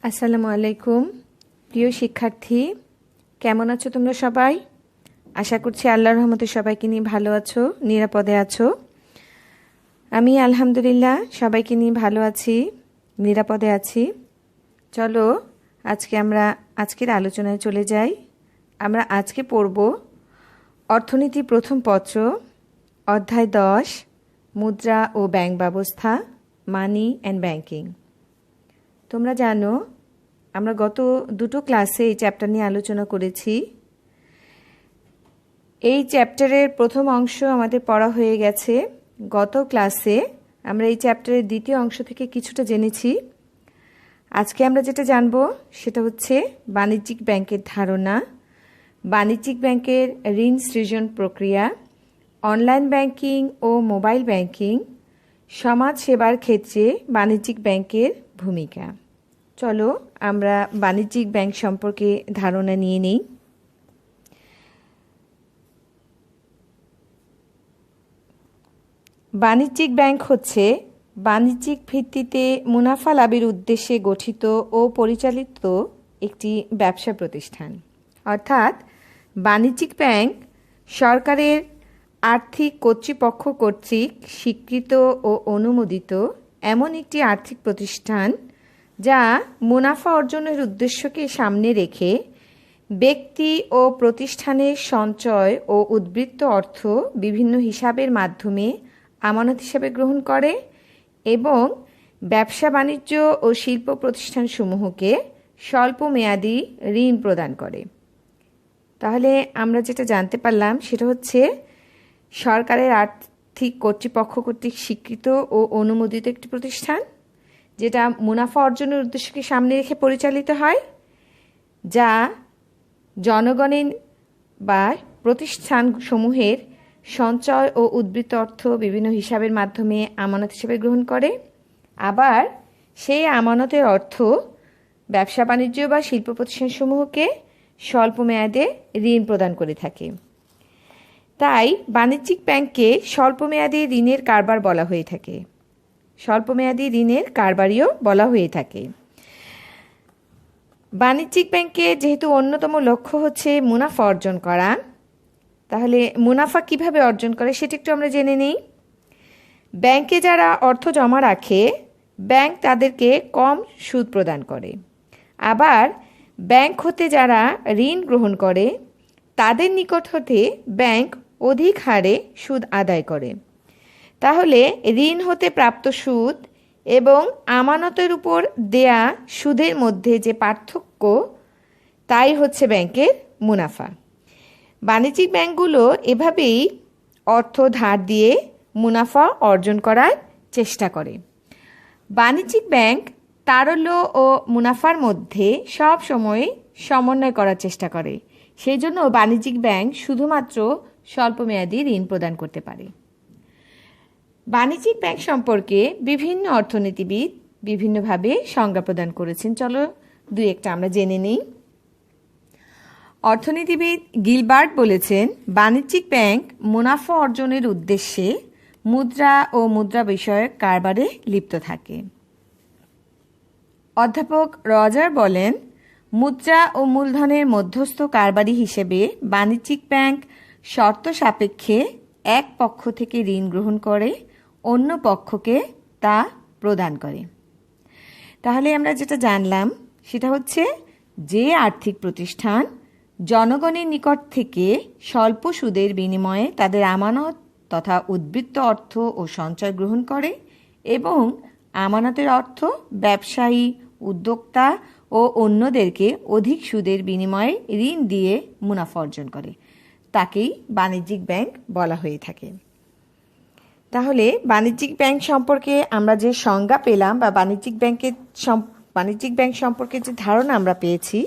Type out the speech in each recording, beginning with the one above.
আসসালামু আলাইকুম প্রিয় শিক্ষার্থী, কেমন আছো তোমরা সবাই? আশা করছি আল্লাহর রহমতে সবাইকে নিয়ে ভালো আছো, নিরাপদে আছো। আমি আলহামদুলিল্লাহ সবাইকে নিয়ে ভালো আছি, নিরাপদে আছি। চলো আজকে আমরা আজকের আলোচনায় চলে যাই। আমরা আজকে পড়ব অর্থনীতি প্রথম পত্র, অধ্যায় 10, মুদ্রা ও ব্যাংক ব্যবস্থা, মানি অ্যান্ড ব্যাংকিং। তোমরা জানো আমরা গত দুটো ক্লাসে এই চ্যাপ্টার নিয়ে আলোচনা করেছি। এই চ্যাপ্টারের প্রথম অংশ আমাদের পড়া হয়ে গেছে। গত ক্লাসে আমরা এই চ্যাপ্টারের দ্বিতীয় অংশ থেকে কিছুটা জেনেছি। আজকে আমরা যেটা জানব সেটা হচ্ছে বাণিজ্যিক ব্যাংকের ধারণা, বাণিজ্যিক ব্যাংকের ঋণ সৃজন প্রক্রিয়া, অনলাইন ব্যাংকিং ও মোবাইল ব্যাংকিং, সমাজ সেবার ক্ষেত্রে বাণিজ্যিক ব্যাংকের ভূমিকা। চলো আমরা বাণিজ্যিক ব্যাংক সম্পর্কে ধারণা নিয়ে নিই। বাণিজ্যিক ব্যাংক হচ্ছে বাণিজ্যিক ভিত্তিতে মুনাফা লাভের উদ্দেশ্যে গঠিত ও পরিচালিত একটি ব্যবসা প্রতিষ্ঠান। অর্থাৎ বাণিজ্যিক ব্যাংক সরকারের আর্থিক কর্তৃপক্ষ কর্তৃক স্বীকৃত ও অনুমোদিত এমন একটি আর্থিক প্রতিষ্ঠান যা মুনাফা অর্জনের উদ্দেশ্যকে সামনে রেখে ব্যক্তি ও প্রতিষ্ঠানের সঞ্চয় ও উদ্বৃত্ত অর্থ বিভিন্ন হিসাবের মাধ্যমে আমানত হিসাবে গ্রহণ করে এবং ব্যবসা বাণিজ্য ও শিল্প প্রতিষ্ঠানসমূহকে স্বল্প মেয়াদী ঋণ প্রদান করে। তাহলে আমরা যেটা জানতে পারলাম সেটা হচ্ছে সরকারের আর্থিক কর্তৃপক্ষ কর্তৃক স্বীকৃত ও অনুমোদিত একটি প্রতিষ্ঠান যেটা মুনাফা অর্জনের উদ্দেশ্যকে সামনে রেখে পরিচালিত হয়, যা জনগণের বা প্রতিষ্ঠানসমূহের সঞ্চয় ও উদ্বৃত্ত অর্থ বিভিন্ন হিসাবের মাধ্যমে আমানত হিসেবে গ্রহণ করে, আবার সেই আমানতের অর্থ ব্যবসা বাণিজ্য বা শিল্প প্রতিষ্ঠানসমূহকে স্বল্প মেয়াদে ঋণ প্রদান করে থাকে। তাই বাণিজ্যিক ব্যাংককে স্বল্পমেয়াদী ঋণের কারবার বলা হয়ে থাকে, স্বল্পমেয়াদী ঋণের কারবারিও বলা হয়ে থাকে। বাণিজ্যিক ব্যাংকে যেহেতু অন্যতম লক্ষ্য হচ্ছে মুনাফা অর্জন করা, তাহলে মুনাফা কিভাবে অর্জন করে সেটা একটু আমরা জেনে নিই। ব্যাংকে যারা অর্থ জমা রাখে ব্যাংক তাদেরকে কম সুদ প্রদান করে, আবার ব্যাংক হতে যারা ঋণ গ্রহণ করে তাদের নিকট হতে ব্যাংক অধিক হারে সুদ আদায় করে। তাহলে ঋণ হতে প্রাপ্ত সুদ এবং আমানতের উপর দেয়া সুদের মধ্যে যে পার্থক্য, তাই হচ্ছে ব্যাংকের মুনাফা। বাণিজ্যিক ব্যাংকগুলো এভাবেই অর্থ ধার দিয়ে মুনাফা অর্জন করার চেষ্টা করে। বাণিজ্যিক ব্যাংক তারল্য ও মুনাফার মধ্যে সব সময় সমন্বয় করার চেষ্টা করে। সেই জন্য বাণিজ্যিক ব্যাংক শুধুমাত্র স্বল্পমেয়াদী ঋণ প্রদান করতে পারে। বাণিজ্যিক ব্যাংক সম্পর্কে বিভিন্ন অর্থনীতিবিদ বিভিন্নভাবে সংজ্ঞা প্রদান করেছেন। চলো দুই একটা আমরা জেনে নিই। অর্থনীতিবিদ গিলবার্ট বলেছেন, বাণিজ্যিক ব্যাংক মুনাফা অর্জনের উদ্দেশ্যে মুদ্রা ও মুদ্রা বিষয়ক কারবারে লিপ্ত থাকে। অধ্যাপক রজার বলেন, মুদ্রা ও মূলধনের মধ্যস্থ কারবারি হিসেবে বাণিজ্যিক ব্যাংক শর্ত সাপেক্ষে এক পক্ষ থেকে ঋণ গ্রহণ করে অন্য পক্ষকে তা প্রদান করে। তাহলে আমরা যেটা জানলাম সেটা হচ্ছে যে আর্থিক প্রতিষ্ঠান জনগণের নিকট থেকে স্বল্প সুদের বিনিময়ে তাদের আমানত তথা উদ্বৃত্ত অর্থ ও সঞ্চয় গ্রহণ করে এবং আমানতের অর্থ ব্যবসায়ী, উদ্যোক্তা ও অন্যদেরকে অধিক সুদের বিনিময়ে ঋণ দিয়ে মুনাফা অর্জন করে, তাকেই বাণিজ্যিক ব্যাংক বলা হয়ে থাকে। তাহলে বাণিজ্যিক ব্যাংক সম্পর্কে আমরা যে সংজ্ঞা পেলাম বা বাণিজ্যিক ব্যাংক সম্পর্কে যে ধারণা আমরা পেয়েছি,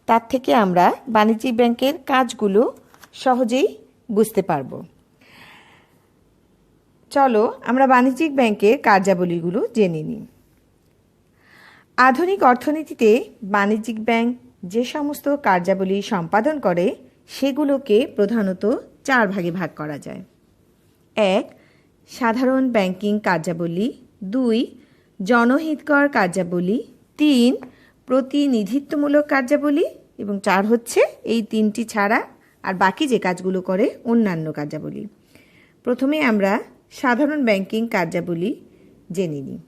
তার থেকে আমরা বাণিজ্যিক ব্যাংকের কাজগুলো সহজেই বুঝতে পারব। চলো আমরা বাণিজ্যিক ব্যাংকের কার্যাবলীগুলো জেনে নিই। আধুনিক অর্থনীতিতে বাণিজ্যিক ব্যাংক যে সমস্ত কার্যাবলী সম্পাদন করে সেগুলোকে প্রধানত 4 ভাগে ভাগ করা যায়। 1. সাধারণ ব্যাংকিং কার্যাবলী, 2. জনহিতকর কার্যাবলী, 3. প্রতিনিধিত্বমূলক কার্যাবলী, এবং 4 হচ্ছে এই 3টি ছাড়া আর বাকি যে কাজগুলো করে অন্যান্য কার্যাবলী। প্রথমে আমরা সাধারণ ব্যাংকিং কার্যাবলী জেনে নিই।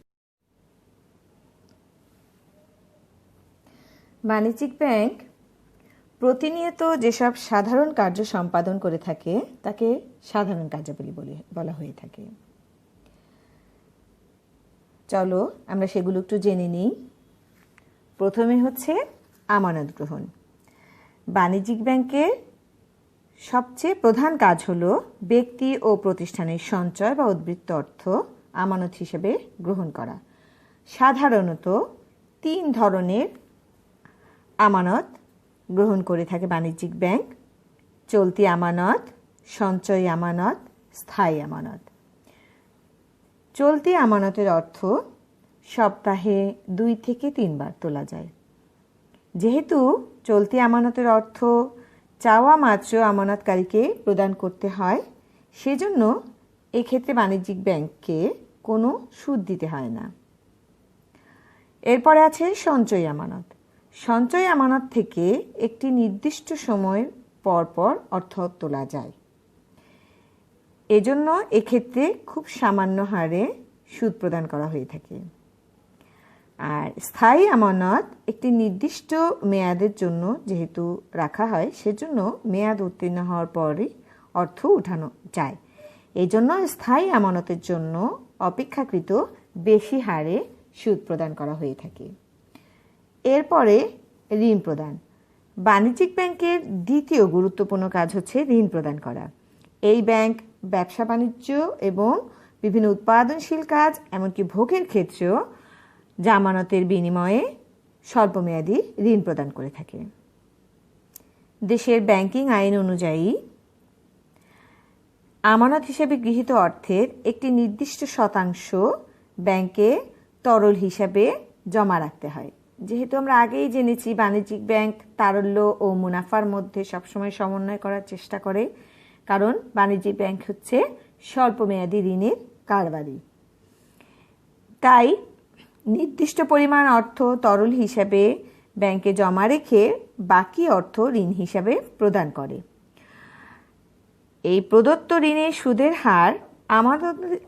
বাণিজ্যিক ব্যাংক প্রতিনিয়ত যেসব সাধারণ কার্য সম্পাদন করে থাকে তাকে সাধারণ কার্যাবলী বলা হয়ে থাকে। চলো আমরা সেগুলো একটু জেনে নিই। প্রথমে হচ্ছে আমানত গ্রহণ। বাণিজ্যিক ব্যাংকের সবচেয়ে প্রধান কাজ হলো ব্যক্তি ও প্রতিষ্ঠানের সঞ্চয় বা উদ্বৃত্ত অর্থ আমানত হিসেবে গ্রহণ করা। সাধারণত 3 ধরনের আমানত গ্রহণ করে থাকে বাণিজ্যিক ব্যাংক: চলতি আমানত, সঞ্চয়ী আমানত, স্থায়ী আমানত। চলতি আমানতের অর্থ সপ্তাহে 2 থেকে 3 বার তোলা যায়। যেহেতু চলতি আমানতের অর্থ চাওয়া মাত্র আমানতকারীকে প্রদান করতে হয়, সেজন্য এক্ষেত্রে বাণিজ্যিক ব্যাংককে কোনো সুদ দিতে হয় না। এরপরে আছে সঞ্চয়ী আমানত। সঞ্চয়ী আমানত থেকে একটি নির্দিষ্ট সময় পর পর অর্থ তোলা যায়। এজন্য এক্ষেত্রে খুব সামান্য হারে সুদ প্রদান করা হয়ে থাকে। আর স্থায়ী আমানত একটি নির্দিষ্ট মেয়াদের জন্য যেহেতু রাখা হয়, সেজন্য মেয়াদ উত্তীর্ণ হওয়ার পরই অর্থ উঠানো যায়। এই জন্য স্থায়ী আমানতের জন্য অপেক্ষাকৃত বেশি হারে সুদ প্রদান করা হয়ে থাকে। এরপরে ঋণ প্রদান। বাণিজ্যিক ব্যাংকের দ্বিতীয় গুরুত্বপূর্ণ কাজ হচ্ছে ঋণ প্রদান করা। এই ব্যাংক ব্যবসা বাণিজ্য এবং বিভিন্ন উৎপাদনশীল কাজ, এমনকি ভোগের ক্ষেত্রেও জামানতের বিনিময়ে স্বল্পমেয়াদী ঋণ প্রদান করে থাকে। দেশের ব্যাংকিং আইন অনুযায়ী আমানত হিসেবে গৃহীত অর্থের একটি নির্দিষ্ট শতাংশ ব্যাংকে তরল হিসাবে জমা রাখতে হয়। যেহেতু আমরা আগেই জেনেছি বাণিজ্যিক ব্যাংক তারল্য ও মুনাফার মধ্যে সবসময় সমন্বয় করার চেষ্টা করে, কারণ বাণিজ্যিক ব্যাংক হচ্ছে স্বল্পমেয়াদী ঋণের কারবারি। তাই নির্দিষ্ট পরিমাণ অর্থ তরল হিসাবে ব্যাংকে জমা রেখে বাকি অর্থ ঋণ হিসাবে প্রদান করে। এই প্রদত্ত ঋণের সুদের হার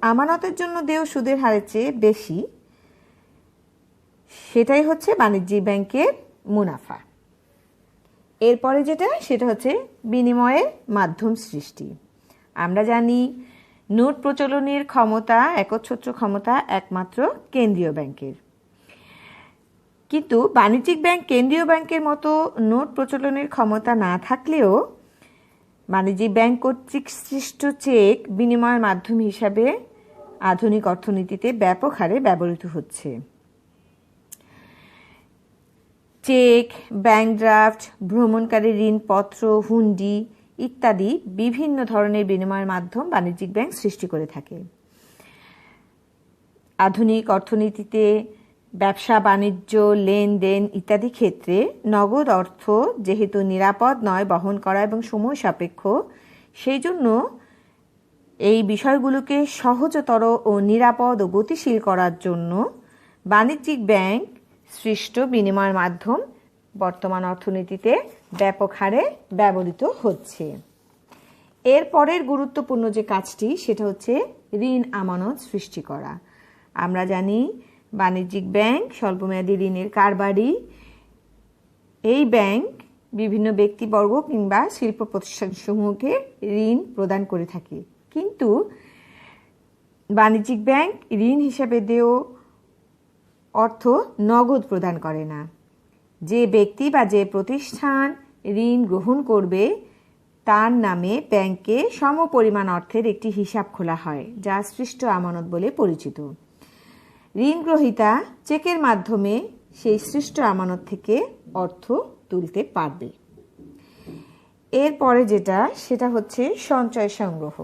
আমানতের জন্য দেয় সুদের হারের চেয়ে বেশি। সেটাই হচ্ছে বাণিজ্যিক ব্যাংকের মুনাফা। এরপরে সেটা হচ্ছে বিনিময়ের মাধ্যম সৃষ্টি। আমরা জানি নোট প্রচলনের ক্ষমতা, একচ্ছত্র ক্ষমতা একমাত্র কেন্দ্রীয় ব্যাংকের। কিন্তু বাণিজ্যিক ব্যাংক কেন্দ্রীয় ব্যাংকের মতো নোট প্রচলনের ক্ষমতা না থাকলেও বাণিজ্যিক ব্যাংক কর্তৃক সৃষ্ট চেক বিনিময়ের মাধ্যম হিসাবে আধুনিক অর্থনীতিতে ব্যাপক হারে ব্যবহৃত হচ্ছে। চেক, ব্যাংক ড্রাফট, ভ্রমণকারী ঋণপত্র, হুন্ডি ইত্যাদি বিভিন্ন ধরনের বিনিময়ের মাধ্যম বাণিজ্যিক ব্যাংক সৃষ্টি করে থাকে। আধুনিক অর্থনীতিতে ব্যবসা বাণিজ্য, লেনদেন ইত্যাদি ক্ষেত্রে নগদ অর্থ যেহেতু নিরাপদ নয় বহন করা এবং সময় সাপেক্ষ, সেই জন্য এই বিষয়গুলোকে সহজতর ও নিরাপদ ও গতিশীল করার জন্য বাণিজ্যিক ব্যাংক সৃষ্ট বিনিময়ের মাধ্যম বর্তমান অর্থনীতিতে ব্যাপক হারে ব্যবহৃত হচ্ছে। এর পরের গুরুত্বপূর্ণ যে কাজটি সেটা হচ্ছে ঋণ আমানত সৃষ্টি করা। আমরা জানি বাণিজ্যিক ব্যাংক স্বল্পমেয়াদী ঋণের কারবারি। এই ব্যাংক বিভিন্ন ব্যক্তিবর্গ কিংবা শিল্প প্রতিষ্ঠানসমূহকে ঋণ প্রদান করে থাকে, কিন্তু বাণিজ্যিক ব্যাংক ঋণ হিসেবে দেয় অর্থ নগদ প্রদান করে না। যে ব্যক্তি বা যে প্রতিষ্ঠান ঋণ গ্রহণ করবে তার নামে ব্যাংকে সমপরিমাণ অর্থের একটি হিসাব খোলা হয়, যা সৃষ্ট আমানত বলে পরিচিত। ঋণ গ্রহীতা চেকের মাধ্যমে সেই সৃষ্ট আমানত থেকে অর্থ তুলতে পারবে। এরপরে সেটা হচ্ছে সঞ্চয় সংগ্রহ।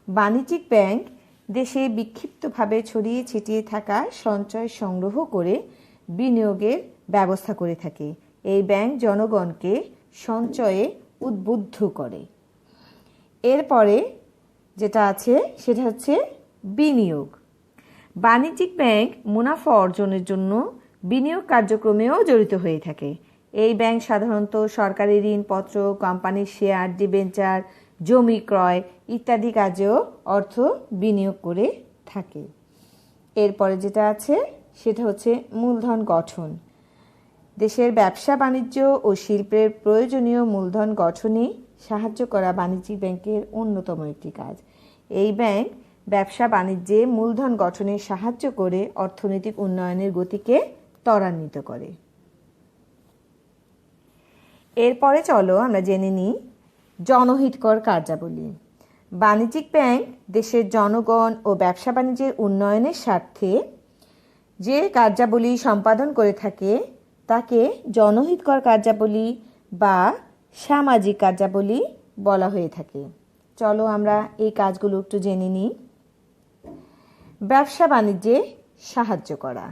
বাণিজ্যিক ব্যাংক দেশে বিক্ষিপ্তভাবে ছড়িয়ে ছিটিয়ে থাকা সঞ্চয় সংগ্রহ করে বিনিয়োগের ব্যবস্থা করে থাকে। এই ব্যাংক জনগণকে সঞ্চয়ে উদ্বুদ্ধ করে। এরপরে যেটা আছে সেটা হচ্ছে বিনিয়োগ। বাণিজ্যিক ব্যাংক মুনাফা অর্জনের জন্য বিনিয়োগ কার্যক্রমেও জড়িত হয়ে থাকে। এই ব্যাংক সাধারণত সরকারি ঋণপত্র, কোম্পানির শেয়ার, ডিবেঞ্চার, জমি ক্রয় ইত্যাদি কাজেও অর্থ বিনিয়োগ করে থাকে। এরপরে যেটা আছে সেটা হচ্ছে মূলধন গঠন। দেশের ব্যবসা বাণিজ্য ও শিল্পের প্রয়োজনীয় মূলধন গঠনে সাহায্য করা বাণিজ্যিক ব্যাংকের অন্যতম একটি কাজ। এই ব্যাংক ব্যবসা বাণিজ্যে মূলধন গঠনে সাহায্য করে অর্থনৈতিক উন্নয়নের গতিকে ত্বরান্বিত করে। এরপরে চলো আমরা জেনে নিই জনহিতকর কার্যাবলী। বাণিজ্যিক ব্যাংক দেশের জনগণ ও ব্যবসা বাণিজ্যের উন্নয়নের স্বার্থে যে কার্যাবলী সম্পাদন করে থাকে তাকে জনহিতকর কার্যাবলী বা সামাজিক কার্যাবলী বলা হয়ে থাকে। চলো আমরা এই কাজগুলো একটু জেনে নিই। ব্যবসা বাণিজ্যে সাহায্য করা।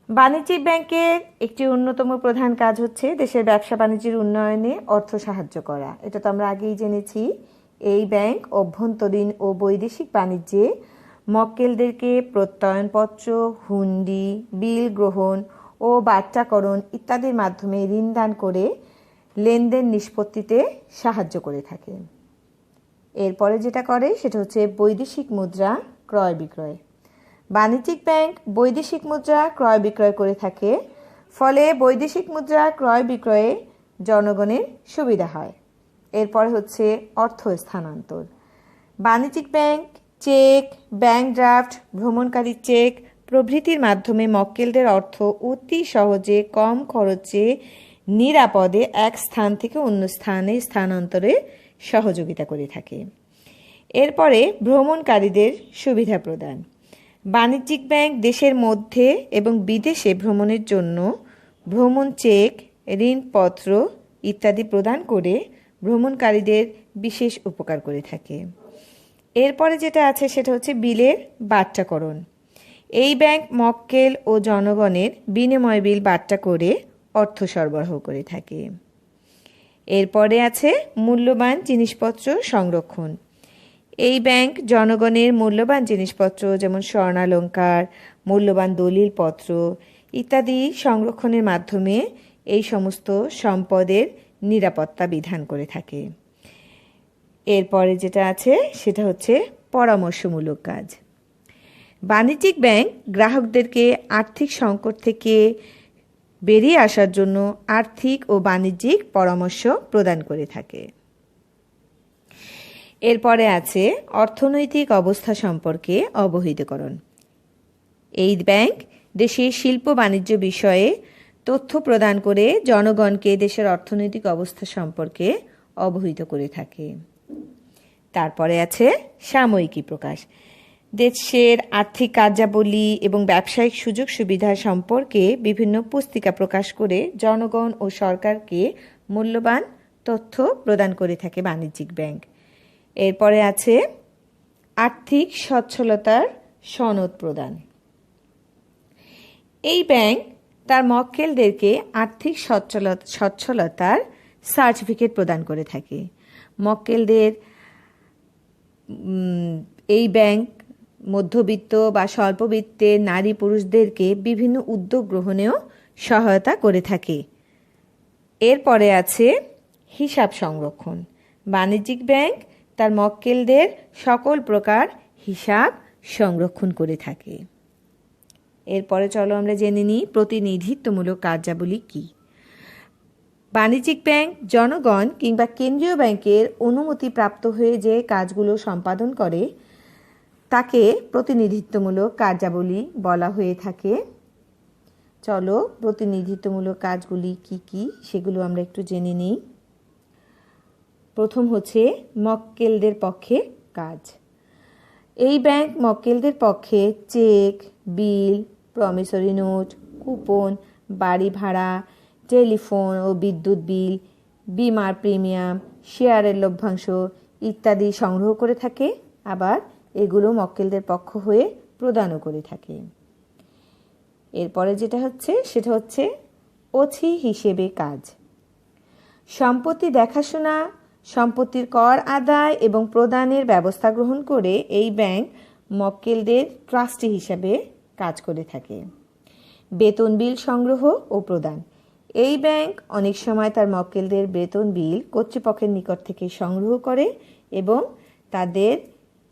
বাণিজ্যিক ব্যাংকের একটি অন্যতম প্রধান কাজ হচ্ছে দেশের ব্যবসা বাণিজ্যের উন্নয়নে অর্থ সাহায্য করা। এটা তো আমরা আগেই জেনেছি। এই ব্যাংক অভ্যন্তরীণ ও বৈদেশিক বাণিজ্যে মক্কেলদেরকে প্রত্যয়নপত্র, হুন্ডি, বিল গ্রহণ ও বাট্টাকরণ ইত্যাদির মাধ্যমে ঋণ দান করে লেনদেন নিষ্পত্তিতে সাহায্য করে থাকে। এরপরে যেটা করে সেটা হচ্ছে বৈদেশিক মুদ্রা ক্রয় বিক্রয়। বাণিজ্যিক ব্যাংক বৈদেশিক মুদ্রা ক্রয় বিক্রয় করে থাকে, ফলে বৈদেশিক মুদ্রা ক্রয় বিক্রয়ে জনগণের সুবিধা হয়। এরপরে হচ্ছে অর্থ স্থানান্তর। বাণিজ্যিক ব্যাংক চেক, ব্যাংক ড্রাফট, ভ্রমণকারী চেক প্রভৃতির মাধ্যমে মক্কেলদের অর্থ অতি সহজে, কম খরচে, নিরাপদে এক স্থান থেকে অন্য স্থানে স্থানান্তরে সহযোগিতা করে থাকে। এরপরে ভ্রমণকারীদের সুবিধা প্রদান। বাণিজ্যিক ব্যাংক দেশের মধ্যে এবং বিদেশে ভ্রমণের জন্য ভ্রমণ চেক, ঋণপত্র ইত্যাদি প্রদান করে ভ্রমণকারীদের বিশেষ উপকার করে থাকে। এরপরে যেটা আছে সেটা হচ্ছে বিলের বাট্টাকরণ। এই ব্যাংক মক্কেল ও জনগণের বিনিময় বিল বাট্টা করে অর্থ সরবরাহ করে থাকে। এরপরে আছে মূল্যবান জিনিসপত্র সংরক্ষণ। এই ব্যাংক জনগণের মূল্যবান জিনিসপত্র যেমন স্বর্ণালংকার, মূল্যবান দলিলপত্র ইত্যাদি সংরক্ষণের মাধ্যমে এই সমস্ত সম্পদের নিরাপত্তা বিধান করে থাকে। এরপরে যেটা আছে সেটা হচ্ছে পরামর্শমূলক কাজ। বাণিজ্যিক ব্যাংক গ্রাহকদেরকে আর্থিক সংকট থেকে বেরিয়ে আসার জন্য আর্থিক ও বাণিজ্যিক পরামর্শ প্রদান করে থাকে। এরপরে আছে অর্থনৈতিক অবস্থা সম্পর্কে অবহিতকরণ। এই ব্যাংক দেশের শিল্প বাণিজ্য বিষয়ে তথ্য প্রদান করে জনগণকে দেশের অর্থনৈতিক অবস্থা সম্পর্কে অবহিত করে থাকে। তারপরে আছে সাময়িকী প্রকাশ। দেশের আর্থিক কার্যাবলী এবং ব্যবসায়িক সুযোগ সুবিধা সম্পর্কে বিভিন্ন পুস্তিকা প্রকাশ করে জনগণ ও সরকারকে মূল্যবান তথ্য প্রদান করে থাকে বাণিজ্যিক ব্যাংক। এরপরে আছে আর্থিক সচ্ছলতার সনদ প্রদান। এই ব্যাংক তার মক্কেলদেরকে আর্থিক সচ্ছলতার সার্টিফিকেট প্রদান করে থাকে। মক্কেলদের এই ব্যাংক মধ্যবিত্ত বা স্বল্পবিত্তের নারী পুরুষদেরকে বিভিন্ন উদ্যোগ গ্রহণেও সহায়তা করে থাকে। এরপরে আছে হিসাব সংরক্ষণ। বাণিজ্যিক ব্যাংক তার মক্কেলদের সকল প্রকার হিসাব সংরক্ষণ করে থাকে। এরপরে চলো আমরা জেনে নিই প্রতিনিধিত্বমূলক কার্যাবলী কি। বাণিজ্যিক ব্যাংক জনগণ কিংবা কেন্দ্রীয় ব্যাংকের অনুমতি প্রাপ্ত হয়ে যে কাজগুলো সম্পাদন করে তাকে প্রতিনিধিত্বমূলক কার্যাবলী বলা হয়ে থাকে। চলো প্রতিনিধিত্বমূলক কাজগুলি কি কি সেগুলো আমরা একটু জেনে নিই। প্রথম হচ্ছে মক্কেলদের পক্ষে কাজ। এই ব্যাংক মক্কেলদের পক্ষে চেক, বিল, প্রমিসরি নোট, কুপন, বাড়ি ভাড়া, টেলিফোন ও বিদ্যুৎ বিল, বিমার প্রিমিয়াম, শেয়ারের লভ্যাংশ ইত্যাদি সংগ্রহ করে থাকে, আবার এগুলো মক্কেলদের পক্ষ হয়ে প্রদানও করে থাকে। এরপরে যেটা হচ্ছে সেটা হচ্ছে ওছি হিসেবে কাজ। সম্পত্তি দেখাশোনা, সম্পত্তির কর আদায় এবং প্রদানের ব্যবস্থা গ্রহণ করে এই ব্যাংক মক্কেলদের ট্রাস্টি হিসাবে কাজ করে থাকে। বেতন বিল সংগ্রহ ও প্রদান। এই ব্যাংক অনেক সময় তার মক্কেলদের বেতন বিল কর্তৃপক্ষের নিকট থেকে সংগ্রহ করে এবং তাদের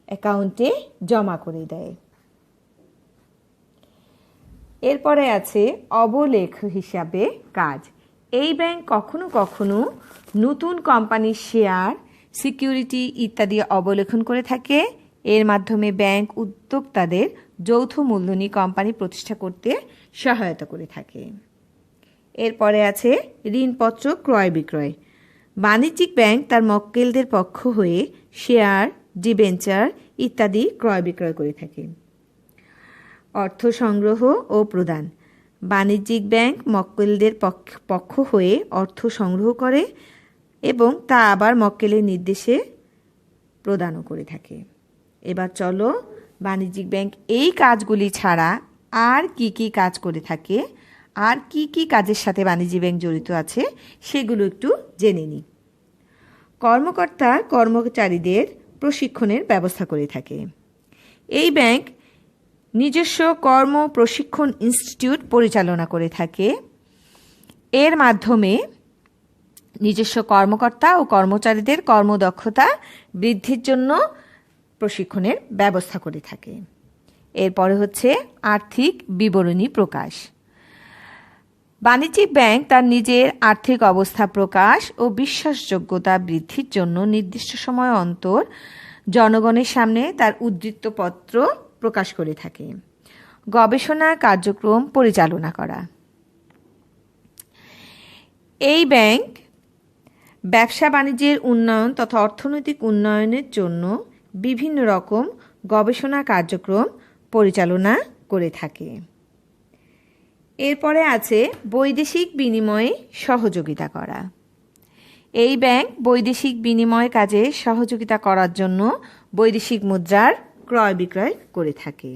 অ্যাকাউন্টে জমা করে দেয়। এরপরে আছে অবলেখ হিসাবে কাজ। এই ব্যাংক কখনো কখনো নতুন কোম্পানির শেয়ার, সিকিউরিটি ইত্যাদি অবলেখন করে থাকে। এর মাধ্যমে ব্যাংক উদ্যোক্তাদের যৌথ মূলধনী কোম্পানি প্রতিষ্ঠা করতে সহায়তা করে থাকে। এরপরে আছে ঋণপত্র ক্রয় বিক্রয়। বাণিজ্যিক ব্যাংক তার মক্কেলদের পক্ষ হয়ে শেয়ার, ডিবেঞ্চার ইত্যাদি ক্রয় বিক্রয় করে থাকে। অর্থ সংগ্রহ ও প্রদান। বাণিজ্যিক ব্যাংক মক্কেলদের পক্ষ হয়ে অর্থ সংগ্রহ করে এবং তা আবার মক্কেলের নির্দেশে প্রদানও করে থাকে। এবার চলো বাণিজ্যিক ব্যাংক এই কাজগুলি ছাড়া আর কি কি কাজ করে থাকে, আর কি কি কাজের সাথে বাণিজ্যিক ব্যাংক জড়িত আছে সেগুলো একটু জেনে নিই। কর্মকর্তা কর্মচারীদের প্রশিক্ষণের ব্যবস্থা করে থাকে। এই ব্যাংক নিজস্ব কর্ম প্রশিক্ষণ ইনস্টিটিউট পরিচালনা করে থাকে। এর মাধ্যমে নিজস্ব কর্মকর্তা ও কর্মচারীদের কর্মদক্ষতা বৃদ্ধির জন্য প্রশিক্ষণের ব্যবস্থা করে থাকে। এরপরে হচ্ছে আর্থিক বিবরণী প্রকাশ। বাণিজ্যিক ব্যাংক তার নিজের আর্থিক অবস্থা প্রকাশ ও বিশ্বাসযোগ্যতা বৃদ্ধির জন্য নির্দিষ্ট সময় অন্তর জনগণের সামনে তার উদ্ধৃতপত্র প্রকাশ করে থাকে। গবেষণা কার্যক্রম পরিচালনা করা। এই ব্যাংক ব্যবসা বাণিজ্যের উন্নয়ন তথা অর্থনৈতিক উন্নয়নের জন্য বিভিন্ন রকম গবেষণা কার্যক্রম পরিচালনা করে থাকে। এরপরে আছে বৈদেশিক বিনিময়ে সহযোগিতা করা। এই ব্যাংক বৈদেশিক বিনিময় কাজে সহযোগিতা করার জন্য বৈদেশিক মুদ্রার ক্রয় বিক্রয় করে থাকে।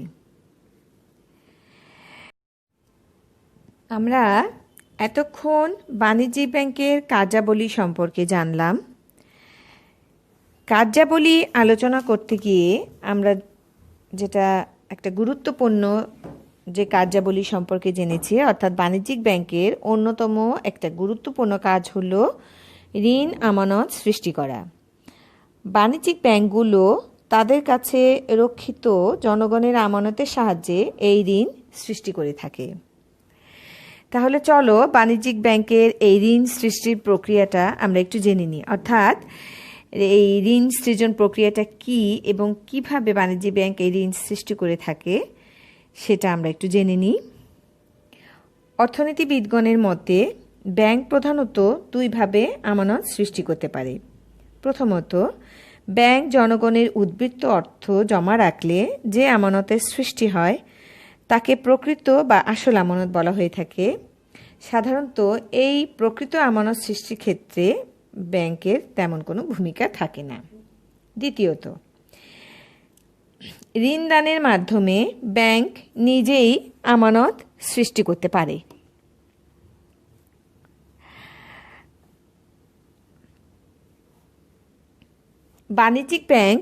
আমরা এতক্ষণ বাণিজ্যিক ব্যাংকের কার্যাবলী সম্পর্কে জানলাম। কার্যাবলী আলোচনা করতে গিয়ে আমরা যেটা একটা গুরুত্বপূর্ণ যে কার্যাবলী সম্পর্কে জেনেছি, অর্থাৎ বাণিজ্যিক ব্যাংকের অন্যতম একটা গুরুত্বপূর্ণ কাজ হলো ঋণ আমানত সৃষ্টি করা। বাণিজ্যিক ব্যাংকগুলো তাদের কাছে রক্ষিত জনগণের আমানতের সাহায্যে এই ঋণ সৃষ্টি করে থাকে। তাহলে চলো বাণিজ্যিক ব্যাংকের এই ঋণ সৃষ্টির প্রক্রিয়াটা আমরা একটু জেনে নিই। অর্থাৎ এই ঋণ সৃজন প্রক্রিয়াটা কি এবং কিভাবে বাণিজ্যিক ব্যাংক এই ঋণ সৃষ্টি করে থাকে সেটা আমরা একটু জেনে নিই। অর্থনীতিবিদগণের মতে ব্যাংক প্রধানত দুইভাবে আমানত সৃষ্টি করতে পারে। প্রথমত, ব্যাংক জনগণের উদ্বৃত্ত অর্থ জমা রাখলে যে আমানতের সৃষ্টি হয় তাকে প্রকৃত বা আসল আমানত বলা হয়ে থাকে। সাধারণত এই প্রকৃত আমানত সৃষ্টির ক্ষেত্রে ব্যাংকের তেমন কোনো ভূমিকা থাকে না। দ্বিতীয়ত, ঋণ দানের মাধ্যমে ব্যাংক নিজেই আমানত সৃষ্টি করতে পারে। বাণিজ্যিক ব্যাংক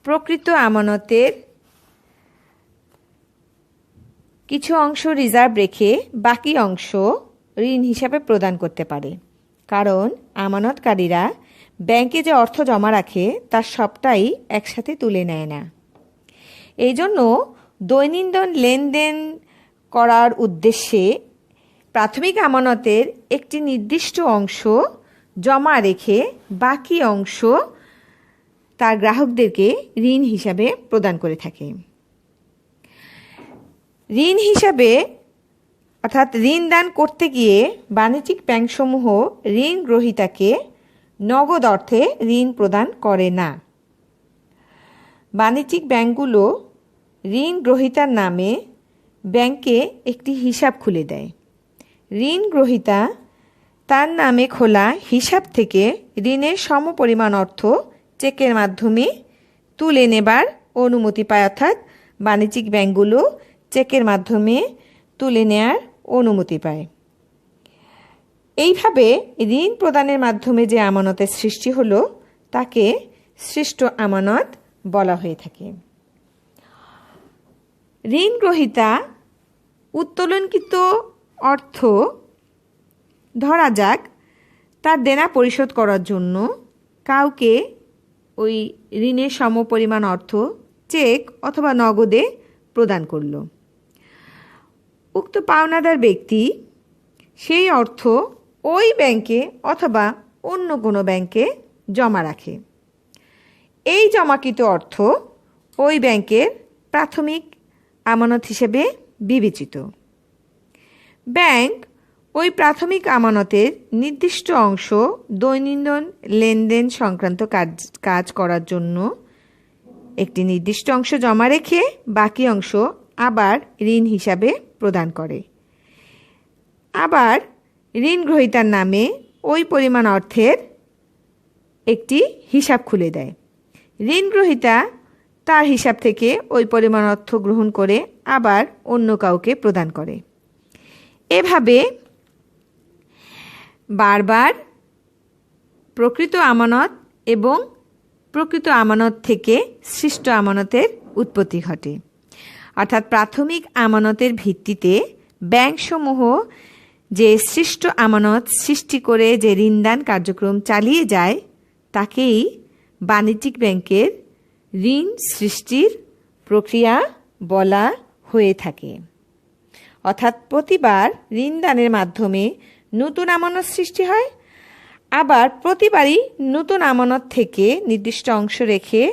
প্রকৃত আমানতের কিছু অংশ রিজার্ভ রেখে বাকি অংশ ঋণ হিসাবে প্রদান করতে পারে, কারণ আমানতকারীরা ব্যাংকে যে অর্থ জমা রাখে তার সবটাই একসাথে তুলে নেয় না। এই জন্য দৈনন্দিন লেনদেন করার উদ্দেশ্যে প্রাথমিক আমানতের একটি নির্দিষ্ট অংশ জমা রেখে বাকি অংশ তার গ্রাহকদেরকে ঋণ হিসাবে প্রদান করে থাকে। ঋণ হিসাবে অর্থাৎ ঋণ দান করতে গিয়ে বাণিজ্যিক ব্যাংকসমূহ ঋণ গ্রহীতাকে নগদ অর্থে ঋণ প্রদান করে না। বাণিজ্যিক ব্যাংকগুলো ঋণ গ্রহীতার নামে ব্যাংকে একটি হিসাব খুলে দেয়। ঋণ গ্রহীতা তার নামে খোলা হিসাব থেকে ঋণের সমপরিমাণ অর্থ চেকের মাধ্যমে তুলে নেবার অনুমতি পায়, অর্থাৎ বাণিজ্যিক ব্যাংকগুলো চেকের মাধ্যমে তুলে নেয়ার অনুমতি পায়। এইভাবে ঋণ প্রদানের মাধ্যমে যে আমানতের সৃষ্টি হলো তাকে সৃষ্ট আমানত বলা হয়ে থাকে। ঋণ গ্রহীতা উত্তোলনকৃত অর্থ ধরা যাক তার দেনা পরিশোধ করার জন্য কাউকে ওই ঋণের সমপরিমাণ অর্থ চেক অথবা নগদে প্রদান করল। উক্ত পাওনাদার ব্যক্তি সেই অর্থ ওই ব্যাংকে অথবা অন্য কোনো ব্যাংকে জমা রাখে। এই জমাকৃত অর্থ ওই ব্যাংকের প্রাথমিক আমানত হিসেবে বিবেচিত। ব্যাংক ওই প্রাথমিক আমানতের নির্দিষ্ট অংশ দৈনন্দিন লেনদেন সংক্রান্ত কাজ করার জন্য একটি নির্দিষ্ট অংশ জমা রেখে বাকি অংশ আবার ঋণ হিসাবে প্রদান করে। আবার ঋণ গ্রহীতার নামে ওই পরিমাণ অর্থের একটি হিসাব খুলে দেয়। ঋণ গ্রহীতা তার হিসাব থেকে ওই পরিমাণ অর্থ গ্রহণ করে আবার অন্য কাউকে প্রদান করে। এভাবে বারবার প্রকৃত আমানত এবং প্রকৃত আমানত থেকে সৃষ্ট আমানতের উৎপত্তি ঘটে। অর্থাৎ প্রাথমিক আমানতের ভিত্তিতে ব্যাংকসমূহ যে সৃষ্ট আমানত সৃষ্টি করে যে ঋণদান কার্যক্রম চালিয়ে যায় তাকেই বাণিজ্যিক ব্যাংকের ঋণ সৃষ্টির প্রক্রিয়া বলা হয়ে থাকে। অর্থাৎ প্রতিবার ঋণদানের মাধ্যমে নতুন আমানত সৃষ্টি হয়, আবার প্রতিবারই নতুন আমানত থেকে নির্দিষ্ট অংশ রেখে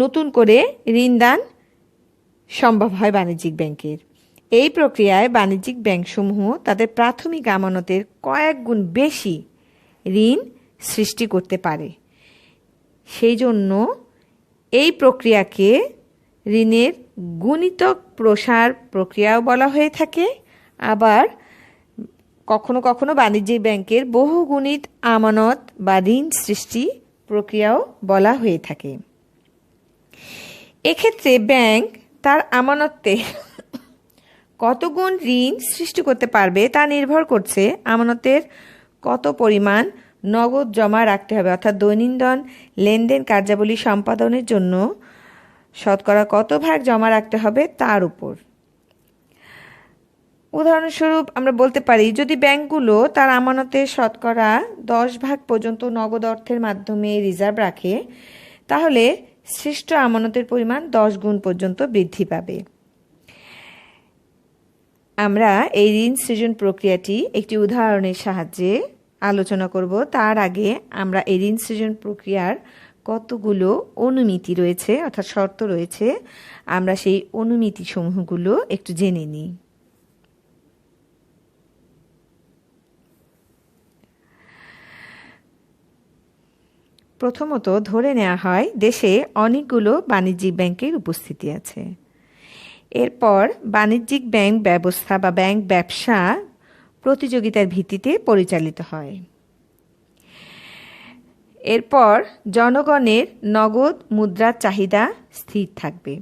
নতুন করে ঋণদান সম্ভব হয় বাণিজ্যিক ব্যাংকের। এই প্রক্রিয়ায় বাণিজ্যিক ব্যাংকসমূহ তাদের প্রাথমিক আমানতের কয়েক গুণ বেশি ঋণ সৃষ্টি করতে পারে। সেই জন্য এই প্রক্রিয়াকে ঋণের গুণিতক প্রসার প্রক্রিয়াও বলা হয়ে থাকে। আবার কখনো কখনো বাণিজ্যিক ব্যাংকের বহুগুণিত আমানত বা ঋণ সৃষ্টি প্রক্রিয়াও বলা হয়ে থাকে। এক্ষেত্রে ব্যাংক তার আমানতে কত গুণ ঋণ সৃষ্টি করতে পারবে তা নির্ভর করছে আমানতের কত পরিমাণ নগদ জমা রাখতে হবে, অর্থাৎ দৈনন্দিন লেনদেন কার্যাবলী সম্পাদনের জন্য শতকরা কত ভাগ জমা রাখতে হবে তার উপর। উদাহরণস্বরূপ আমরা বলতে পারি, যদি ব্যাংকগুলো তার আমানতের শতকরা 10% পর্যন্ত নগদ অর্থের মাধ্যমে রিজার্ভ রাখে, তাহলে সৃষ্ট আমানতের পরিমাণ 10 গুণ পর্যন্ত বৃদ্ধি পাবে। আমরা এই ঋণ সৃজন প্রক্রিয়াটি একটি উদাহরণের সাহায্যে আলোচনা করব। তার আগে আমরা এই ঋণ সৃজন প্রক্রিয়ার কতগুলো অনুমিতি রয়েছে অর্থাৎ শর্ত রয়েছে, আমরা সেই অনুমিতি সমূহগুলো একটু জেনে নিই। প্রথমত ধরে নেওয়া হয় দেশে অনেকগুলো বাণিজ্যিক ব্যাংকের উপস্থিতি আছে। এরপর বাণিজ্যিক ব্যাংক ব্যবস্থা বা ব্যাংক ব্যবসা প্রতিযোগিতার ভিত্তিতে পরিচালিত হয়। এরপর জনগণের নগদ মুদ্রার চাহিদা স্থির থাকবে,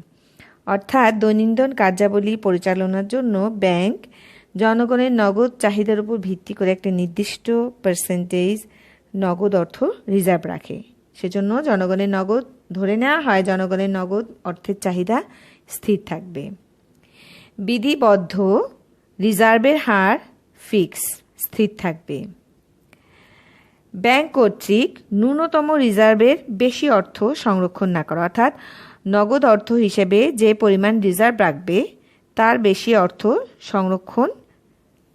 অর্থাৎ দৈনন্দিন কার্যাবলী পরিচালনার জন্য ব্যাংক জনগণের নগদ চাহিদার উপর ভিত্তি করে একটা নির্দিষ্ট পার্সেন্টেজ নগদ অর্থ রিজার্ভ রাখে। সেজন্য জনগণের নগদ ধরে নেওয়া হয় জনগণের নগদ অর্থের চাহিদা স্থির থাকবে। বিধিবদ্ধ রিজার্ভের হার ফিক্স স্থির থাকবে। ব্যাংক কর্তৃক ন্যূনতম রিজার্ভের বেশি অর্থ সংরক্ষণ না করা, অর্থাৎ নগদ অর্থ হিসেবে যে পরিমাণ রিজার্ভ রাখবে তার বেশি অর্থ সংরক্ষণ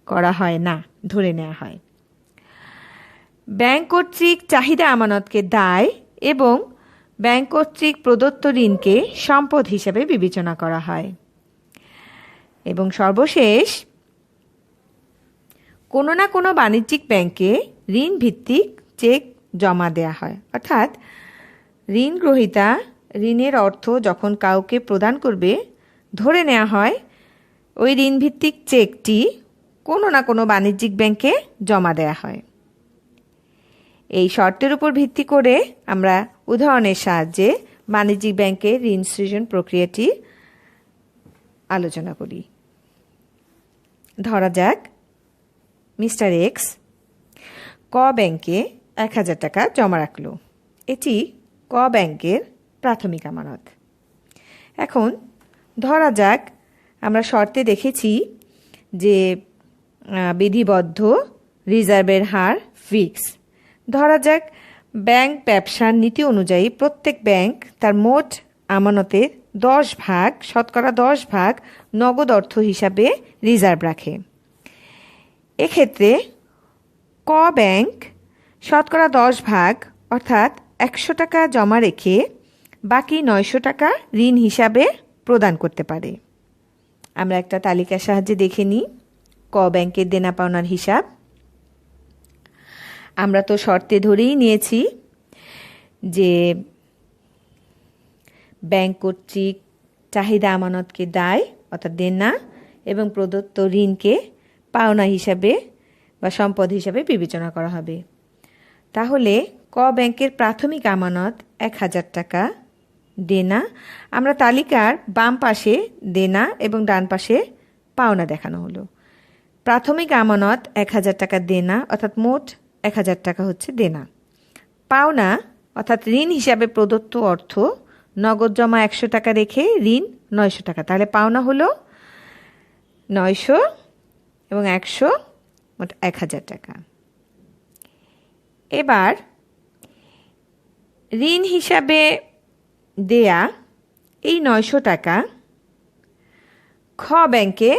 করা হয় না, ধরে নেওয়া হয়। ব্যাংক কর্তৃক চাহিদা আমানতকে দায় এবং ব্যাংক কর্তৃক প্রদত্ত ঋণকে সম্পদ হিসেবে বিবেচনা করা হয়। এবং সর্বশেষ কোনো না কোনো বাণিজ্যিক ব্যাংকে ঋণ ভিত্তিক চেক জমা দেয়া হয়, অর্থাৎ ঋণ গ্রহীতা ঋণের অর্থ যখন কাউকে প্রদান করবে ধরে নেওয়া হয় ওই ঋণ ভিত্তিক চেকটি কোনো না কোনো বাণিজ্যিক ব্যাংকে জমা দেয়া হয়। এই শর্তের উপর ভিত্তি করে আমরা উদাহরণের সাহায্যে বাণিজ্যিক ব্যাংকের ঋণ সৃজন প্রক্রিয়াটি আলোচনা করি। ধরা যাক মিস্টার এক্স ক ব্যাংকে 1000 টাকা জমা রাখলো। এটি ক ব্যাংকের প্রাথমিক আমানত। এখন ধরা যাক আমরা শর্তে দেখেছি যে বিধিবদ্ধ রিজার্ভের হার ফিক্স। ধরা যাক ব্যাংক ব্যবসার নীতি অনুযায়ী প্রত্যেক ব্যাংক তার মোট আমানতের 10 ভাগ, শতকরা 10 ভাগ নগদ অর্থ হিসাবে রিজার্ভ রাখে। এক্ষেত্রে ক ব্যাংক শতকরা 10 ভাগ অর্থাৎ 100 টাকা জমা রেখে বাকি 900 টাকা ঋণ হিসাবে প্রদান করতে পারে। আমরা একটা তালিকার সাহায্যে দেখে নিই ক ব্যাংকের দেনা পাওনার হিসাব। আমরা তো শর্তে ধরেই নিয়েছি যে ব্যাংক কর্তৃক চাহিদা আমানতকে দায় অর্থাৎ দেনা এবং প্রদত্ত ঋণকে পাওনা হিসাবে বা সম্পদ হিসাবে বিবেচনা করা হবে। তাহলে ক ব্যাংকের প্রাথমিক আমানত 1000 টাকা দেনা। আমরা তালিকার বাম পাশে দেনা এবং ডান পাশে পাওনা দেখানো হলো। প্রাথমিক আমানত 1000 টাকা দেনা অর্থাৎ মোট 1000 টাকা হচ্ছে দেনা। পাওনা অর্থাৎ ঋণ হিসাবে প্রদত্ত অর্থ, নগদ জমা 100 টাকা রেখে ঋণ 900 টাকা, তাহলে পাওনা হলো 900 এবং 100 মোট 1000 টাকা। এবার ঋণ হিসাবে দেয়া এই 900 টাকা খ ব্যাংকে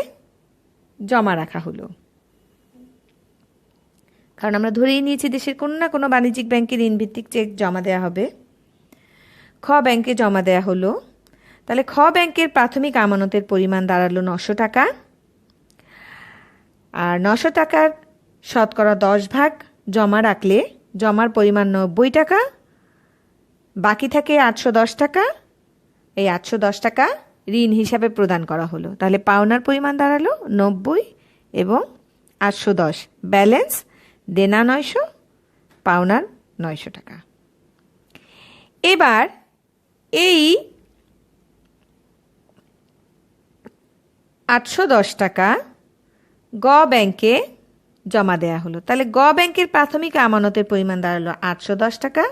জমা রাখা হলো, কারণ আমরা ধরেই নিয়েছি দেশের কোনো না কোনো বাণিজ্যিক ব্যাংকে ঋণভিত্তিক চেক জমা দেওয়া হবে। খ ব্যাংকে জমা দেওয়া হলো। তাহলে খ ব্যাংকের প্রাথমিক আমানতের পরিমাণ দাঁড়ালো 900 টাকা। আর 900 টাকার শতকরা 10 ভাগ জমা রাখলে জমার পরিমাণ 90 টাকা, বাকি থাকে 810 টাকা। এই 810 টাকা ঋণ হিসাবে প্রদান করা হলো। তাহলে পাওনার পরিমাণ দাঁড়ালো 90 এবং 810, ব্যালেন্স দেনা 900, পাওনার 900 টাকা। এবার এই 810 টাকা গ ব্যাংকে জমা দেয়া হলো। তাহলে গ ব্যাংকের প্রাথমিক আমানতের পরিমাণ দাঁড়ালো 810 টাকা।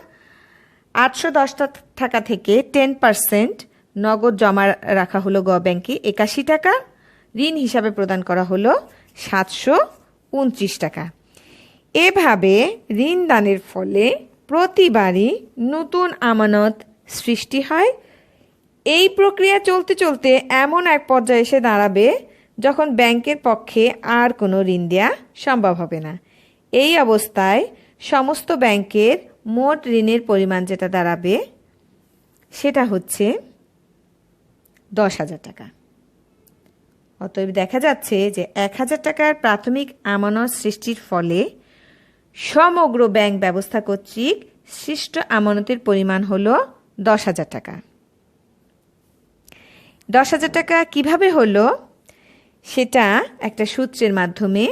810 টাকা থেকে 10% নগদ জমা রাখা হলো গ ব্যাংকে 81 টাকা। ঋণ হিসাবে প্রদান করা হলো 729 টাকা। এভাবে ঋণ দানের ফলে প্রতিবারই নতুন আমানত সৃষ্টি হয়। এই প্রক্রিয়া চলতে চলতে এমন এক পর্যায়ে এসে দাঁড়াবে যখন ব্যাংকের পক্ষে আর কোনো ঋণ দেওয়া সম্ভব হবে না। এই অবস্থায় সমস্ত ব্যাংকের মোট ঋণের পরিমাণ যেটা দাঁড়াবে সেটা হচ্ছে 10,000 টাকা। অতএব দেখা যাচ্ছে যে 1000 টাকার প্রাথমিক আমানত সৃষ্টির ফলে সমগ্র ব্যাংক ব্যবস্থা কর্তৃক সৃষ্ট আমানতের পরিমাণ হলো 10,000 টাকা। 10,000 টাকা কিভাবে হলো সেটা একটা সূত্রের মাধ্যমে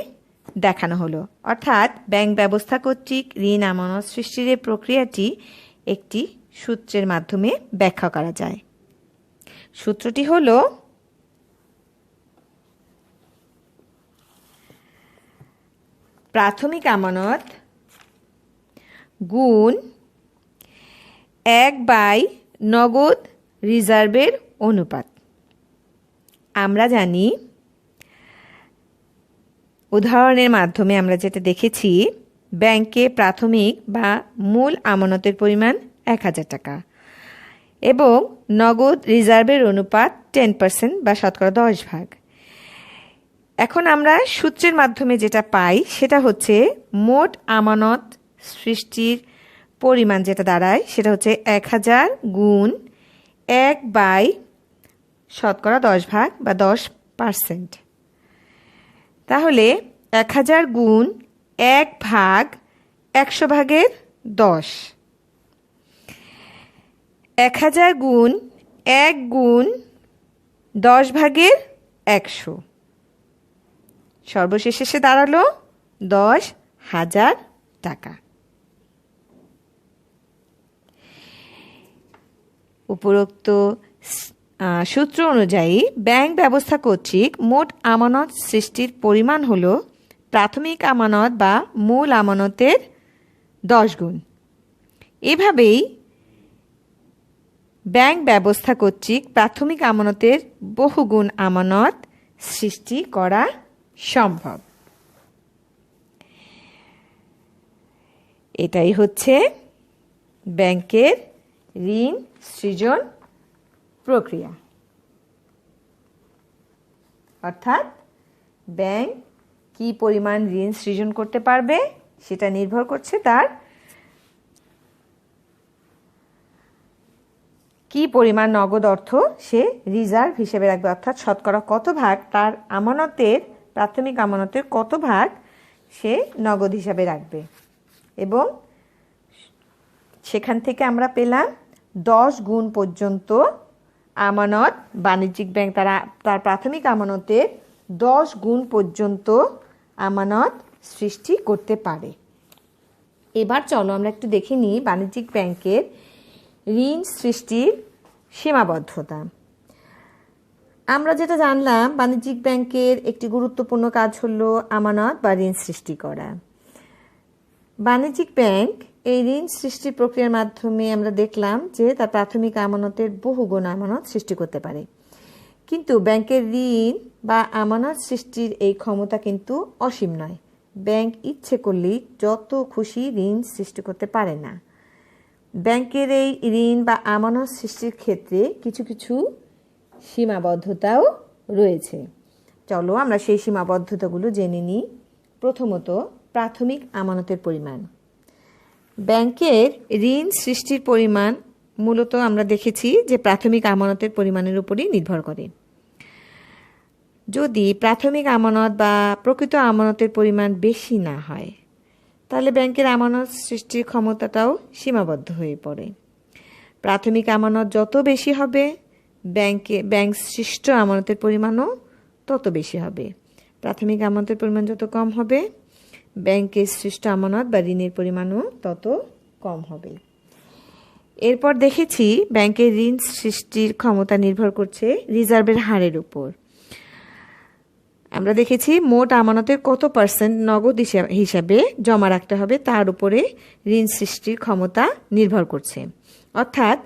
দেখানো হলো। অর্থাৎ ব্যাংক ব্যবস্থা কর্তৃক ঋণ আমানত সৃষ্টির এই প্রক্রিয়াটি একটি সূত্রের মাধ্যমে ব্যাখ্যা করা যায়। সূত্রটি হলো প্রাথমিক আমানত গুণ 1/, নগদ রিজার্ভের অনুপাত। আমরা জানি উদাহরণের মাধ্যমে আমরা যেটা দেখেছি, ব্যাংকে প্রাথমিক বা মূল আমানতের পরিমাণ 1000 টাকা এবং নগদ রিজার্ভের অনুপাত 10% বা শতকরা 10 ভাগ। এখন আমরা সূত্রের মাধ্যমে যেটা পাই সেটা হচ্ছে মোট আমানত সৃষ্টির পরিমাণ যেটা দাঁড়ায় সেটা হচ্ছে 1000 গুণ 1/, শতকরা 10 ভাগ বা 10%। তাহলে 1000 গুণ 1 ভাগ 100 ভাগের 10, 1000 গুণ 1 গুণ 10 ভাগের 100, সর্বশেষ এসে দাঁড়ালো 10,000 টাকা। উপরোক্ত সূত্র অনুযায়ী ব্যাংক ব্যবস্থা কর্তৃক মোট আমানত সৃষ্টির পরিমাণ হল প্রাথমিক আমানত বা মূল আমানতের 10 গুণ। এভাবেই ব্যাংক ব্যবস্থা কর্তৃক প্রাথমিক আমানতের বহুগুণ আমানত সৃষ্টি করা সম্ভব। এটাই হচ্ছে ব্যাংকের ঋণ সৃজন প্রক্রিয়া। অর্থাৎ ব্যাংক কি পরিমাণ ঋণ সৃজন করতে পারবে সেটা নির্ভর করছে তার কি পরিমাণ নগদ অর্থ সে রিজার্ভ হিসেবে রাখবে, অর্থাৎ শতকরা কত ভাগ তার আমানতের, প্রাথমিক আমানতের কত ভাগ সে নগদ হিসাবে রাখবে। এবং সেখান থেকে আমরা পেলাম 10 গুণ পর্যন্ত আমানত বাণিজ্যিক ব্যাংক তার প্রাথমিক আমানতের 10 গুণ পর্যন্ত আমানত সৃষ্টি করতে পারে। এবার চলো আমরা একটু দেখে নিই বাণিজ্যিক ব্যাংকের ঋণ সৃষ্টির সীমাবদ্ধতা। আমরা যেটা জানলাম, বাণিজ্যিক ব্যাংকের একটি গুরুত্বপূর্ণ কাজ হলো আমানত বা ঋণ সৃষ্টি করা। বাণিজ্যিক ব্যাংক এই ঋণ সৃষ্টির প্রক্রিয়ার মাধ্যমে আমরা দেখলাম যে তার প্রাথমিক আমানতের বহুগুণ আমানত সৃষ্টি করতে পারে। কিন্তু ব্যাংকের ঋণ বা আমানত সৃষ্টির এই ক্ষমতা কিন্তু অসীম নয়। ব্যাংক ইচ্ছে করলেই যত খুশি ঋণ সৃষ্টি করতে পারে না। ব্যাংকের এই ঋণ বা আমানত সৃষ্টির ক্ষেত্রে কিছু কিছু সীমাবদ্ধতাও রয়েছে। চলো আমরা সেই সীমাবদ্ধতাগুলো জেনে নিই। প্রথমত, প্রাথমিক আমানতের পরিমাণ। ব্যাংকের ঋণ সৃষ্টির পরিমাণ মূলত আমরা দেখেছি যে প্রাথমিক আমানতের পরিমাণের উপরই নির্ভর করে। যদি প্রাথমিক আমানত বা প্রকৃত আমানতের পরিমাণ বেশি না হয় তাহলে ব্যাংকের আমানত সৃষ্টির ক্ষমতাটাও সীমাবদ্ধ হয়ে পড়ে। প্রাথমিক আমানত যত বেশি হবে ব্যাংক সৃষ্ট আমানতের পরিমাণও তত বেশি হবে। প্রাথমিক আমানতের পরিমাণ যত কম হবে ব্যাংকের সৃষ্ট আমানত বা ঋণের পরিমাণও তত কম হবে। এরপর দেখেছি ব্যাংকের ঋণ সৃষ্টির ক্ষমতা নির্ভর করছে রিজার্ভের হারের উপর। আমরা দেখেছি মোট আমানতের কত পার্সেন্ট নগদ হিসাবে জমা রাখতে হবে তার উপরে ঋণ সৃষ্টির ক্ষমতা নির্ভর করছে। অর্থাৎ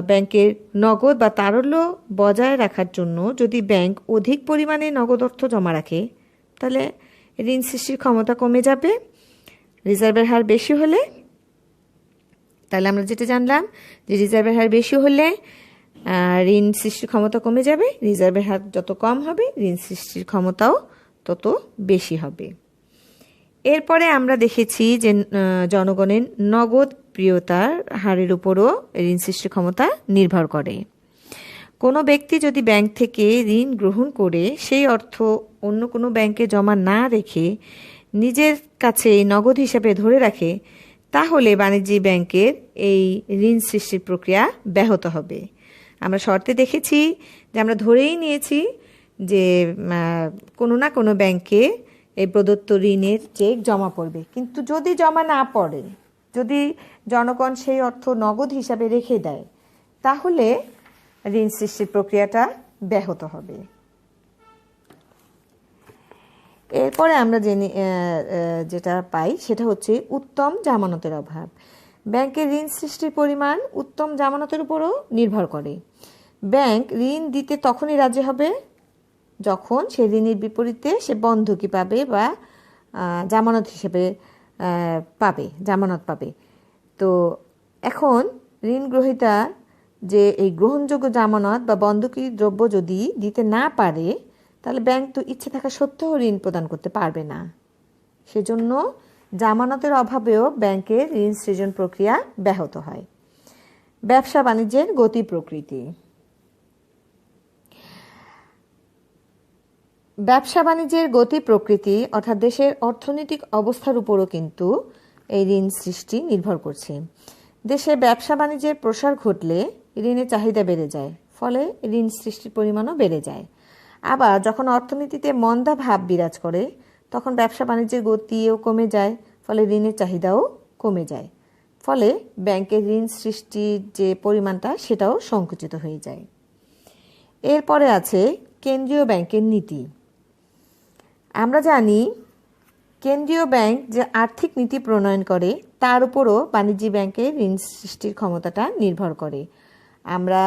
ব্যাংকের নগদ বা তারল্য বজায় রাখার জন্য যদি ব্যাংক অধিক পরিমাণে নগদ অর্থ জমা রাখে তাহলে ঋণ সৃষ্টির ক্ষমতা কমে যাবে। রিজার্ভের হার বেশি হলে, তাহলে আমরা যেটা জানলাম যে রিজার্ভের হার বেশি হলে ঋণ সৃষ্টির ক্ষমতা কমে যাবে। রিজার্ভের হার যত কম হবে ঋণ সৃষ্টির ক্ষমতাও তত বেশি হবে। এরপরে আমরা দেখেছি যে জনগণের নগদ প্রিয়তার হারের উপরও ঋণ সৃষ্টির ক্ষমতা নির্ভর করে। কোনো ব্যক্তি যদি ব্যাংক থেকে ঋণ গ্রহণ করে সেই অর্থ অন্য কোনো ব্যাংকে জমা না রেখে নিজের কাছে নগদ হিসাবে ধরে রাখে তাহলে বাণিজ্যিক ব্যাংকের এই ঋণ সৃষ্টির প্রক্রিয়া ব্যাহত হবে। আমরা শর্তে দেখেছি যে আমরা ধরেই নিয়েছি যে কোনো না কোনো ব্যাংকে এই প্রদত্ত ঋণের চেক জমা পড়বে, কিন্তু যদি জমা না পড়ে, যদি জনগণ সেই অর্থ নগদ হিসাবে রেখে দেয় তাহলে ঋণ সৃষ্টির প্রক্রিয়াটা ব্যাহত হবে। এরপরে আমরা যেটা পাই সেটা হচ্ছে উত্তম জামানতের অভাব। ব্যাংকের ঋণ সৃষ্টির পরিমাণ উত্তম জামানতের উপরও নির্ভর করে। ব্যাংক ঋণ দিতে তখনই রাজি হবে যখন সে ঋণের বিপরীতে সে বন্ধকি পাবে বা জামানত হিসেবে জামানত পাবে। তো এখন ঋণ গ্রহীতা যে এই গ্রহণযোগ্য জামানত বা বন্ধকি দ্রব্য যদি দিতে না পারে তাহলে ব্যাংক তো ইচ্ছে থাকা সত্ত্বেও ঋণ প্রদান করতে পারবে না। সেজন্য জামানতের অভাবেও ব্যাংকের ঋণ সৃজন প্রক্রিয়া ব্যাহত হয়। ব্যবসা বাণিজ্যের গতি প্রকৃতি। ব্যবসা বাণিজ্যের গতি প্রকৃতি অর্থাৎ দেশের অর্থনৈতিক অবস্থার উপরও কিন্তু এই ঋণ সৃষ্টি নির্ভর করছে। দেশে ব্যবসা বাণিজ্যের প্রসার ঘটলে ঋণের চাহিদা বেড়ে যায়, ফলে ঋণ সৃষ্টির পরিমাণও বেড়ে যায়। আবার যখন অর্থনীতিতে মন্দা ভাব বিরাজ করে তখন ব্যবসা বাণিজ্যের গতিও কমে যায়, ফলে ঋণের চাহিদাও কমে যায়। ফলে ব্যাংকের ঋণ সৃষ্টির যে পরিমাণটা সেটাও সংকুচিত হয়ে যায়। এরপরে আছে কেন্দ্রীয় ব্যাংকের নীতি। আমরা জানি কেন্দ্রীয় ব্যাংক যে আর্থিক নীতি প্রণয়ন করে তার উপরও বাণিজ্যিক ব্যাংকের ঋণ সৃষ্টির ক্ষমতাটা নির্ভর করে। আমরা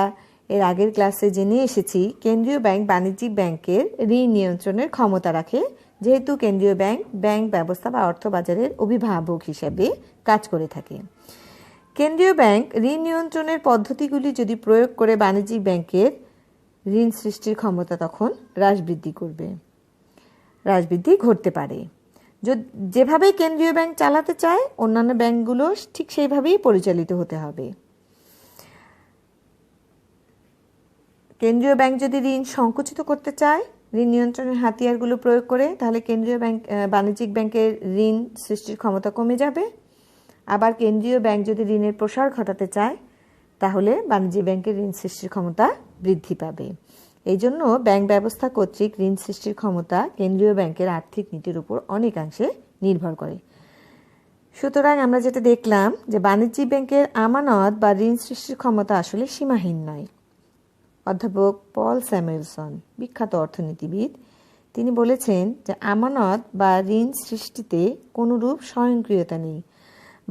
এর আগের ক্লাসে জেনে এসেছি কেন্দ্রীয় ব্যাংক বাণিজ্যিক ব্যাংকের ঋণ নিয়ন্ত্রণের ক্ষমতা রাখে, যেহেতু কেন্দ্রীয় ব্যাংক ব্যাংক ব্যবস্থা বা অর্থবাজারের অভিভাবক হিসেবে কাজ করে থাকে। কেন্দ্রীয় ব্যাংক ঋণ নিয়ন্ত্রণের পদ্ধতিগুলি যদি প্রয়োগ করে বাণিজ্যিক ব্যাংকের ঋণ সৃষ্টির ক্ষমতা তখন হ্রাসবৃদ্ধি ঘটতে পারে। যেভাবে কেন্দ্রীয় ব্যাংক চালাতে চায় অন্যান্য ব্যাংকগুলো ঠিক সেইভাবেই পরিচালিত হতে হবে। কেন্দ্রীয় ব্যাংক যদি ঋণ সংকুচিত করতে চায় ঋণ নিয়ন্ত্রণের হাতিয়ারগুলো প্রয়োগ করে, তাহলে কেন্দ্রীয় ব্যাংক বাণিজ্যিক ব্যাংকের ঋণ সৃষ্টির ক্ষমতা কমে যাবে। আবার কেন্দ্রীয় ব্যাংক যদি ঋণের প্রসার ঘটাতে চায় তাহলে বাণিজ্যিক ব্যাংকের ঋণ সৃষ্টির ক্ষমতা বৃদ্ধি পাবে। এই জন্য ব্যাংক ব্যবস্থা কর্তৃক ঋণ সৃষ্টির ক্ষমতা কেন্দ্রীয় ব্যাংকের আর্থিক নীতির উপর অনেকাংশে নির্ভর করে। সুতরাং আমরা যেটা দেখলাম যে বাণিজ্যিক ব্যাংকের আমানত বা ঋণ সৃষ্টির ক্ষমতা আসলে সীমাহীন নয়। অধ্যাপক পল স্যামুয়েলসন, বিখ্যাত অর্থনীতিবিদ, তিনি বলেছেন যে আমানত বা ঋণ সৃষ্টিতে কোনোরূপ স্বয়ংক্রিয়তা নেই।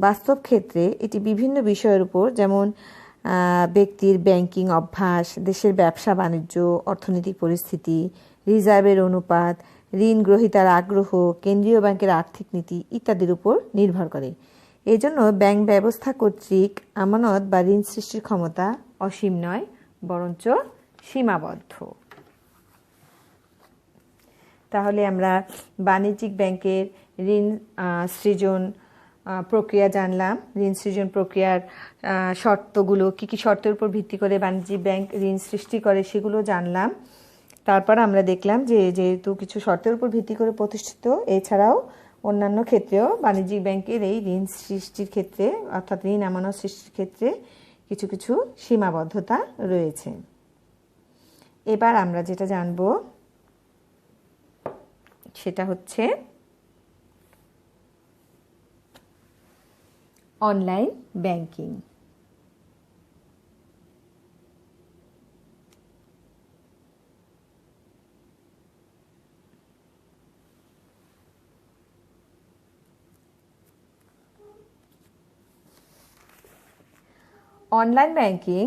বাস্তব ক্ষেত্রে এটি বিভিন্ন বিষয়ের উপর, যেমন ব্যক্তির ব্যাংকিং অভ্যাস, দেশের ব্যবসা বাণিজ্য, অর্থনৈতিক পরিস্থিতি, রিজার্ভের অনুপাত, ঋণ গ্রহীতার আগ্রহ, কেন্দ্রীয় ব্যাংকের আর্থিক নীতি ইত্যাদির উপর নির্ভর করে। এজন্য ব্যাংক ব্যবস্থা কর্তৃক আমানত বা ঋণ সৃষ্টির ক্ষমতা অসীম নয়, বরঞ্চ সীমাবদ্ধ। তাহলে আমরা বাণিজ্যিক ব্যাংকের ঋণ সৃজন প্রক্রিয়া জানলাম। ঋণ সৃজন প্রক্রিয়ার শর্তগুলো, কী কী শর্তের উপর ভিত্তি করে বাণিজ্যিক ব্যাংক ঋণ সৃষ্টি করে সেগুলো জানলাম। তারপর আমরা দেখলাম যে যেহেতু কিছু শর্তের উপর ভিত্তি করে প্রতিষ্ঠিত, এছাড়াও অন্যান্য ক্ষেত্রেও বাণিজ্যিক ব্যাংকের এই ঋণ সৃষ্টির ক্ষেত্রে অর্থাৎ ঋণ আমানত সৃষ্টির ক্ষেত্রে কিছু কিছু সীমাবদ্ধতা রয়েছে। এবার আমরা যেটা জানব সেটা হচ্ছে অনলাইন ব্যাংকিং। অনলাইন ব্যাংকিং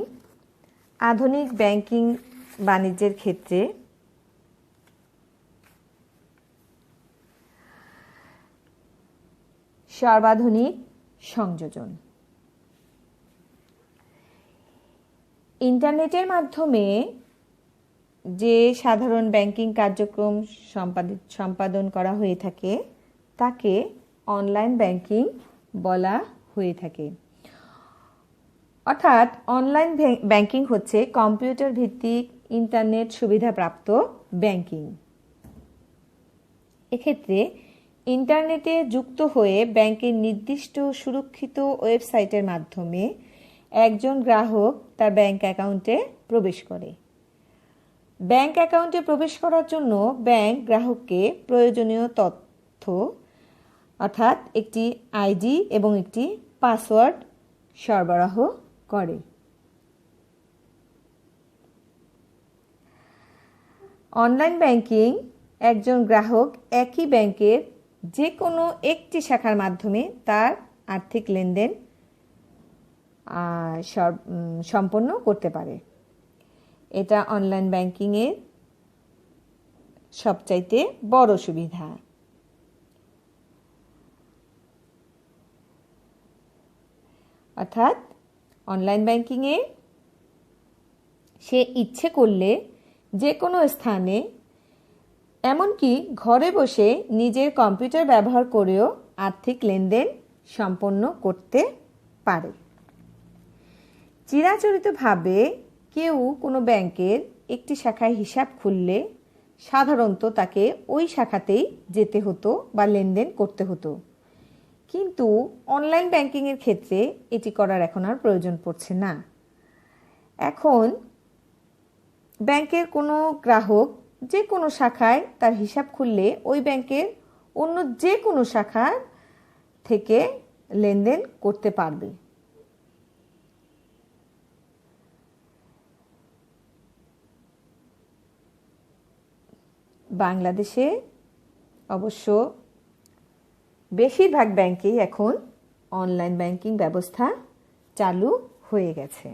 আধুনিক ব্যাংকিং বাণিজ্যের ক্ষেত্রে সর্বাধুনিক সংযোজন। ইন্টারনেটের মাধ্যমে যে সাধারণ ব্যাংকিং কার্যক্রম সম্পাদন করা হয়ে থাকে তাকে অনলাইন ব্যাংকিং বলা হয়ে থাকে। অর্থাৎ অনলাইন ব্যাংকিং হচ্ছে কম্পিউটার ভিত্তিক ইন্টারনেট সুবিধাপ্রাপ্ত ব্যাংকিং। এক্ষেত্রে ইন্টারনেটে যুক্ত হয়ে ব্যাংকের নির্দিষ্ট সুরক্ষিত ওয়েবসাইটের মাধ্যমে একজন গ্রাহক তার ব্যাংক অ্যাকাউন্টে প্রবেশ করে। ব্যাংক অ্যাকাউন্টে প্রবেশ করার জন্য ব্যাংক গ্রাহককে প্রয়োজনীয় তথ্য অর্থাৎ একটি আইডি এবং একটি পাসওয়ার্ড সরবরাহ করে। অনলাইন ব্যাংকিং একজন গ্রাহক একই ব্যাংকের যে কোনো একটি শাখার মাধ্যমে তার আর্থিক লেনদেন সম্পন্ন করতে পারে। এটা অনলাইন ব্যাংকিংয়ের সবচাইতে বড় সুবিধা। অর্থাৎ অনলাইন ব্যাংকিংয়ে সে ইচ্ছে করলে যে কোনো স্থানে, এমনকি ঘরে বসে নিজের কম্পিউটার ব্যবহার করেও আর্থিক লেনদেন সম্পন্ন করতে পারে। চিরাচরিতভাবে কেউ কোনো ব্যাংকের একটি শাখায় হিসাব খুললে সাধারণত তাকে ওই শাখাতেই যেতে হতো বা লেনদেন করতে হতো। কিন্তু অনলাইন ব্যাংকিংয়ের ক্ষেত্রে এটি করার এখন আর প্রয়োজন পড়ছে না। এখন ব্যাংকের কোনো গ্রাহক যে কোনো শাখায় তার হিসাব খুললে ওই ব্যাংকের অন্য যে কোনো শাখা থেকে লেনদেন করতে পারবে। বাংলাদেশে অবশ্য বেশিরভাগ ব্যাংকেই এখন অনলাইন ব্যাংকিং ব্যবস্থা চালু হয়ে গেছে।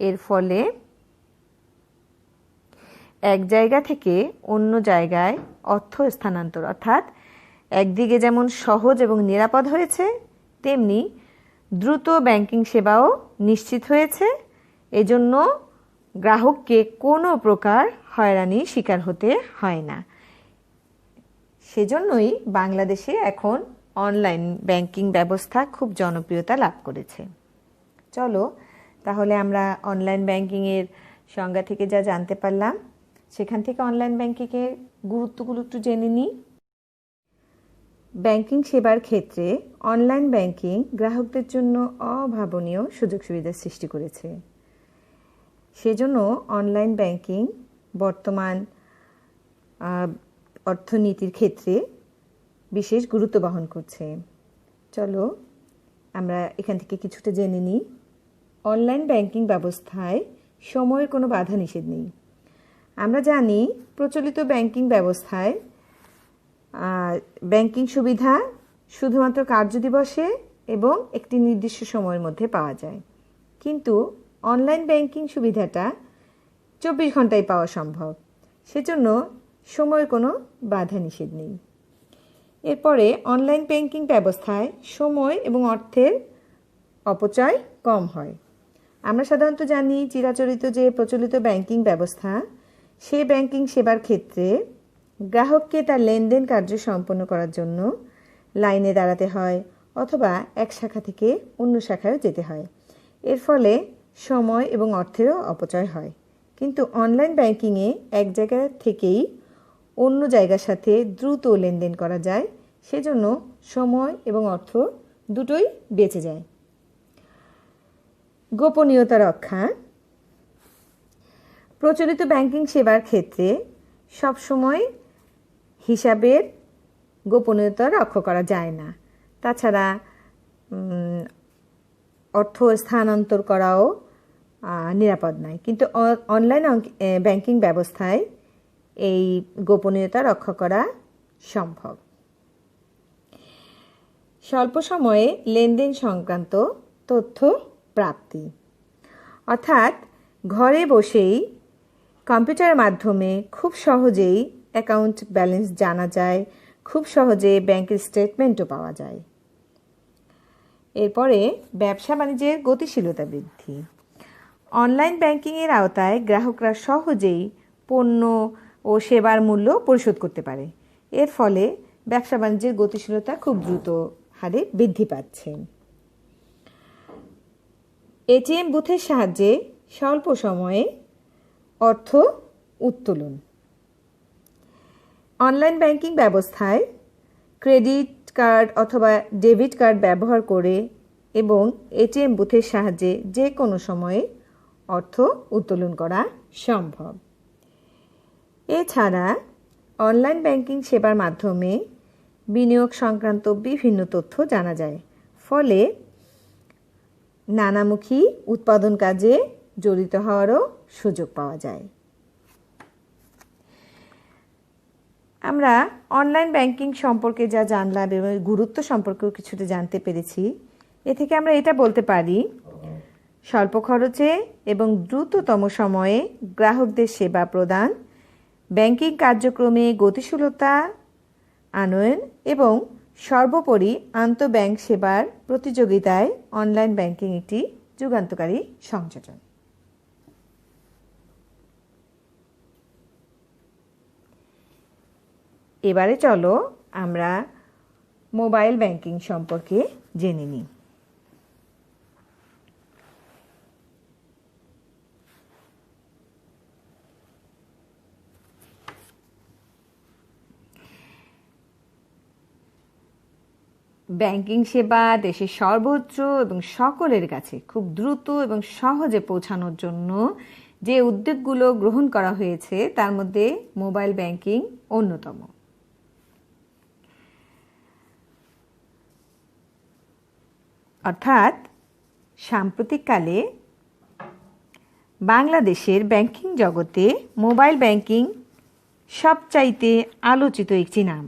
এর ফলে এক জায়গা থেকে অন্য জায়গায় অর্থ স্থানান্তর, অর্থাৎ একদিকে যেমন সহজ এবং নিরাপদ হয়েছে, তেমনি দ্রুত ব্যাংকিং সেবাও নিশ্চিত হয়েছে। এজন্য গ্রাহককে কোনো প্রকার হয়রানির শিকার হতে হয় না। সেজন্যই বাংলাদেশে এখন অনলাইন ব্যাংকিং ব্যবস্থা খুব জনপ্রিয়তা লাভ করেছে। চলো তাহলে আমরা অনলাইন ব্যাংকিংয়ের সংজ্ঞা থেকে যা জানতে পারলাম, সেখান থেকে অনলাইন ব্যাংকিংয়ের গুরুত্বগুলো একটু জেনে নিই। ব্যাংকিং সেবার ক্ষেত্রে অনলাইন ব্যাংকিং গ্রাহকদের জন্য অভাবনীয় সুযোগ সুবিধার সৃষ্টি করেছে। সেজন্য অনলাইন ব্যাংকিং বর্তমান অর্থনীতির ক্ষেত্রে বিশেষ গুরুত্ব বহন করছে। চলো আমরা এখান থেকে কিছুটা জেনে নিই। অনলাইন ব্যাংকিং ব্যবস্থায় সময়ের কোনো বাধা নিষেধ নেই। আমরা জানি প্রচলিত ব্যাংকিং ব্যবস্থায় ব্যাংকিং সুবিধা শুধুমাত্র কার্যদিবসে এবং একটি নির্দিষ্ট সময়ের মধ্যে পাওয়া যায়, কিন্তু অনলাইন ব্যাংকিং সুবিধাটা 24 ঘন্টায় পাওয়া সম্ভব। সেজন্য সময়ের কোনো বাধা নিষেধ নেই। এরপরে অনলাইন ব্যাংকিং ব্যবস্থায় সময় এবং অর্থের অপচয় কম হয়। আমরা সাধারণত জানি চিরাচরিত যে প্রচলিত ব্যাংকিং ব্যবস্থা, সেই ব্যাংকিং সেবার ক্ষেত্রে গ্রাহককে তার লেনদেন কার্য সম্পন্ন করার জন্য লাইনে দাঁড়াতে হয় অথবা এক শাখা থেকে অন্য শাখায় যেতে হয়। এর ফলে সময় এবং অর্থেরও অপচয় হয়। কিন্তু অনলাইন ব্যাংকিংয়ে এক জায়গা থেকেই অন্য জায়গার সাথে দ্রুত লেনদেন করা যায়, সেজন্য সময় এবং অর্থ দুটোই বেঁচে যায়। গোপনীয়তা রক্ষা। প্রচলিত ব্যাংকিং সেবার ক্ষেত্রে সবসময় হিসাবের গোপনীয়তা রক্ষা করা যায় না। তাছাড়া অর্থ স্থানান্তর করাও নিরাপদ নয়, কিন্তু অনলাইন ব্যাংকিং ব্যবস্থায় এই গোপনীয়তা রক্ষা করা সম্ভব। স্বল্প সময়ে লেনদেন সংক্রান্ত তথ্য প্রাপ্তি, অর্থাৎ ঘরে বসেই কম্পিউটারের মাধ্যমে খুব সহজেই অ্যাকাউন্ট ব্যালেন্স জানা যায়, খুব সহজে ব্যাংকের স্টেটমেন্টও পাওয়া যায়। এরপরে ব্যবসা বাণিজ্যের গতিশীলতা বৃদ্ধি। অনলাইন ব্যাংকিংয়ের আওতায় গ্রাহকরা সহজেই পণ্য ও সেবার মূল্য পরিশোধ করতে পারে। এর ফলে ব্যবসা বাণিজ্যের গতিশীলতা খুব দ্রুত হারে বৃদ্ধি পাচ্ছে। এটিএম বুথের সাহায্যে স্বল্প সময়ে অর্থ উত্তোলন। অনলাইন ব্যাংকিং ব্যবস্থায় ক্রেডিট কার্ড অথবা ডেবিট কার্ড ব্যবহার করে এবং এটিএম বুথের সাহায্যে যে কোনো সময়ে অর্থ উত্তোলন করা সম্ভব। এছাড়া অনলাইন ব্যাংকিং সেবার মাধ্যমে বিনিয়োগ সংক্রান্ত বিভিন্ন তথ্য জানা যায়, ফলে নানামুখী উৎপাদন কাজে জড়িত হওয়ারও সুযোগ পাওয়া যায়। আমরা অনলাইন ব্যাংকিং সম্পর্কে যা জানলাম এবং গুরুত্ব সম্পর্কেও কিছুটা জানতে পেরেছি। এ থেকে আমরা এটা বলতে পারি, স্বল্প খরচে এবং দ্রুততম সময়ে গ্রাহকদের সেবা প্রদান, ব্যাংকিং কার্যক্রমে গতিশীলতা আনয়ন এবং সর্বোপরি আন্তঃব্যাংক সেবার প্রতিযোগিতায় অনলাইন ব্যাংকিং একটি যুগান্তকারী সংযোজন। এবারে চলো আমরা মোবাইল ব্যাংকিং সম্পর্কে জেনে নিই। ব্যাংকিং সেবা দেশের সর্বোচ্চ এবং সকলের কাছে খুব দ্রুত এবং সহজে পৌঁছানোর জন্য যে উদ্যোগগুলো গ্রহণ করা হয়েছে তার মধ্যে মোবাইল ব্যাংকিং অন্যতম। অর্থাৎ সাম্প্রতিককালে বাংলাদেশের ব্যাংকিং জগতে মোবাইল ব্যাংকিং সবচাইতে আলোচিত একটি নাম।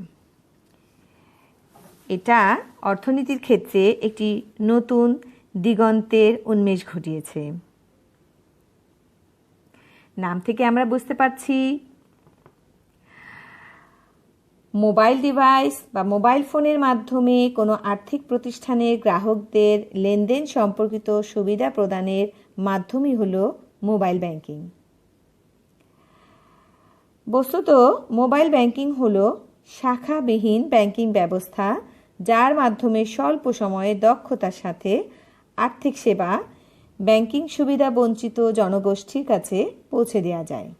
এটা অর্থনীতির ক্ষেত্রে একটি নতুন দিগন্তের উন্মেষ ঘটিয়েছে। নাম থেকে আমরা বুঝতে পারছি মোবাইল ডিভাইস বা মোবাইল ফোনের মাধ্যমে কোনো আর্থিক প্রতিষ্ঠানের গ্রাহকদের লেনদেন সম্পর্কিত সুবিধা প্রদানের মাধ্যমই হলো মোবাইল ব্যাংকিং। বস্তুত মোবাইল ব্যাংকিং হলো শাখাবিহীন ব্যাংকিং ব্যবস্থা, যার মাধ্যমে স্বল্প সময়ে দক্ষতার সাথে আর্থিক সেবা ব্যাংকিং সুবিধা বঞ্চিত জনগোষ্ঠীর কাছে পৌঁছে দেওয়া যায়।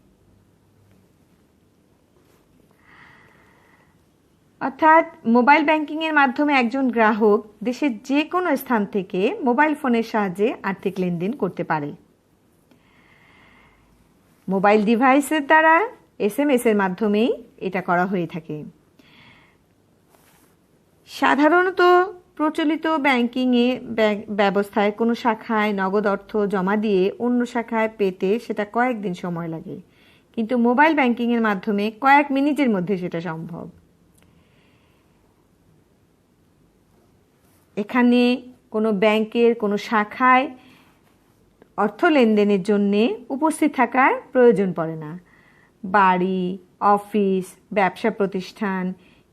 অর্থাৎ মোবাইল ব্যাংকিংয়ের মাধ্যমে একজন গ্রাহক দেশের যে কোনো স্থান থেকে মোবাইল ফোনের সাহায্যে আর্থিক লেনদেন করতে পারে। মোবাইল ডিভাইসের দ্বারা SMS এর মাধ্যমেই এটা করা হয়ে থাকে। সাধারণত প্রচলিত ব্যাংকিংয়ে ব্যবস্থায় কোনো শাখায় নগদ অর্থ জমা দিয়ে অন্য শাখায় পেতে সেটা কয়েকদিন সময় লাগে, কিন্তু মোবাইল ব্যাংকিংয়ের মাধ্যমে কয়েক মিনিটের মধ্যে সেটা সম্ভব। এখানে কোনো ব্যাংকের কোনো শাখায় অর্থ লেনদেনের জন্যে উপস্থিত থাকার প্রয়োজন পড়ে না। বাড়ি, অফিস, ব্যবসা প্রতিষ্ঠান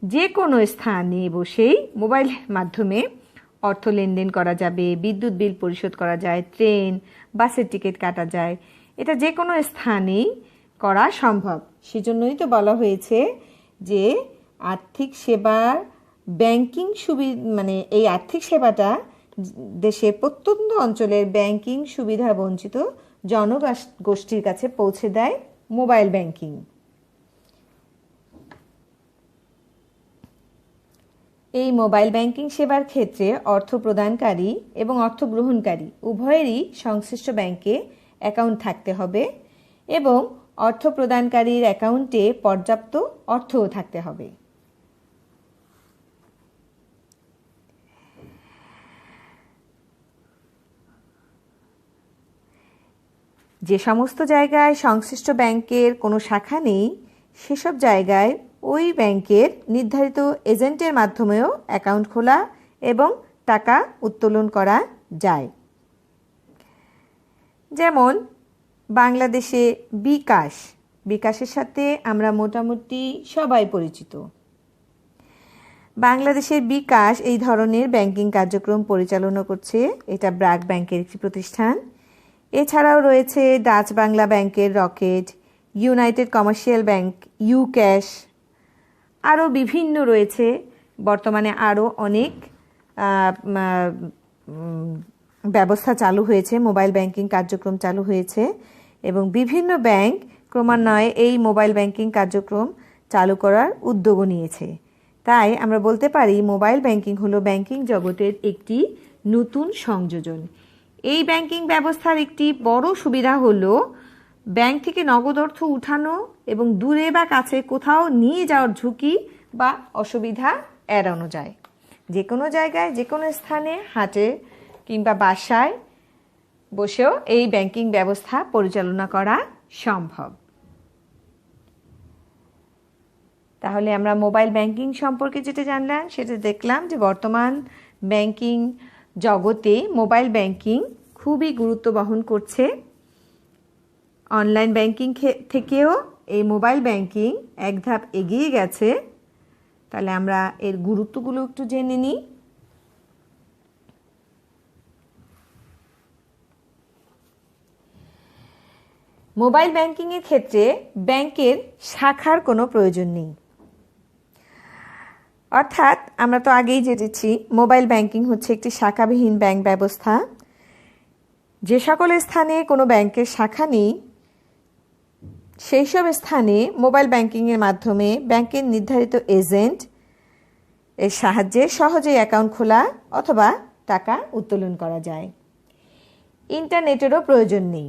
যে কোনো স্থানে বসেই মোবাইল মাধ্যমে অর্থ লেনদেন করা যাবে, বিদ্যুৎ বিল পরিশোধ করা যায়, ট্রেন, বাসের টিকিট কাটা যায়। এটা যে কোনো স্থানেই করা সম্ভব। সেজন্যই তো বলা হয়েছে যে আর্থিক সেবার ব্যাংকিং এই আর্থিক সেবাটা দেশের প্রত্যন্ত অঞ্চলের ব্যাংকিং সুবিধা বঞ্চিত জনগোষ্ঠীর কাছে পৌঁছে দেয় মোবাইল ব্যাংকিং। এই মোবাইল ব্যাংকিং সেবার ক্ষেত্রে অর্থ প্রদানকারী এবং অর্থ গ্রহণকারী উভয়েরই সংশ্লিষ্ট ব্যাংকে অ্যাকাউন্ট থাকতে হবে এবং অর্থ প্রদানকারীর অ্যাকাউন্টে পর্যাপ্ত অর্থও থাকতে হবে। যে সমস্ত জায়গায় সংশ্লিষ্ট ব্যাংকের কোনো শাখা নেই, সেসব জায়গায় ওই ব্যাংকের নির্ধারিত এজেন্টের মাধ্যমেও অ্যাকাউন্ট খোলা এবং টাকা উত্তোলন করা যায়। যেমন বাংলাদেশে বিকাশের সাথে আমরা মোটামুটি সবাই পরিচিত। বাংলাদেশের বিকাশ এই ধরনের ব্যাংকিং কার্যক্রম পরিচালনা করছে। এটা ব্র্যাক ব্যাংকের একটি প্রতিষ্ঠান। এছাড়াও রয়েছে ডাচ বাংলা ব্যাংকের rocket, United commercial bank, UCash, আরও বিভিন্ন রয়েছে। বর্তমানে আরও অনেক ব্যবস্থা চালু হয়েছে, মোবাইল ব্যাংকিং কার্যক্রম চালু হয়েছে এবং বিভিন্ন ব্যাংক ক্রমান্বয়ে এই মোবাইল ব্যাংকিং কার্যক্রম চালু করার উদ্যোগও নিয়েছে। তাই আমরা বলতে পারি মোবাইল ব্যাংকিং হলো ব্যাংকিং জগতের একটি নতুন সংযোজন। এই ব্যাংকিং ব্যবস্থার একটি বড় সুবিধা হলো ব্যাংক থেকে নগদ অর্থ উঠানো এবং দূরে বা কাছে কোথাও নিয়ে যাওয়ার ঝুঁকি বা অসুবিধা এড়ানো যায়। যে কোনো জায়গায়, যে কোনো স্থানে, হাটে কিংবা বাসায় বসেও এই ব্যাংকিং ব্যবস্থা পরিচালনা করা সম্ভব। তাহলে আমরা মোবাইল ব্যাংকিং সম্পর্কে যেটা জানলাম সেটা দেখলাম যে বর্তমান ব্যাংকিং জগতে মোবাইল ব্যাংকিং খুবই গুরুত্ব বহন করছে। অনলাইন ব্যাংকিং থেকেও এই মোবাইল ব্যাংকিং এক ধাপ এগিয়ে গেছে। তাহলে আমরা এর গুরুত্বগুলো একটু জেনে নিই। মোবাইল ব্যাংকিংয়ের ক্ষেত্রে ব্যাংকের শাখার কোনো প্রয়োজন নেই। অর্থাৎ আমরা তো আগেই জেনেছি মোবাইল ব্যাংকিং হচ্ছে একটি শাখাবিহীন ব্যাংক ব্যবস্থা। যে সকল স্থানে কোনো ব্যাংকের শাখা নেই সেই সব স্থানে মোবাইল ব্যাংকিংয়ের মাধ্যমে ব্যাংকের নির্ধারিত এজেন্ট এর সাহায্যে সহজেই অ্যাকাউন্ট খোলা অথবা টাকা উত্তোলন করা যায়। ইন্টারনেটেরও প্রয়োজন নেই।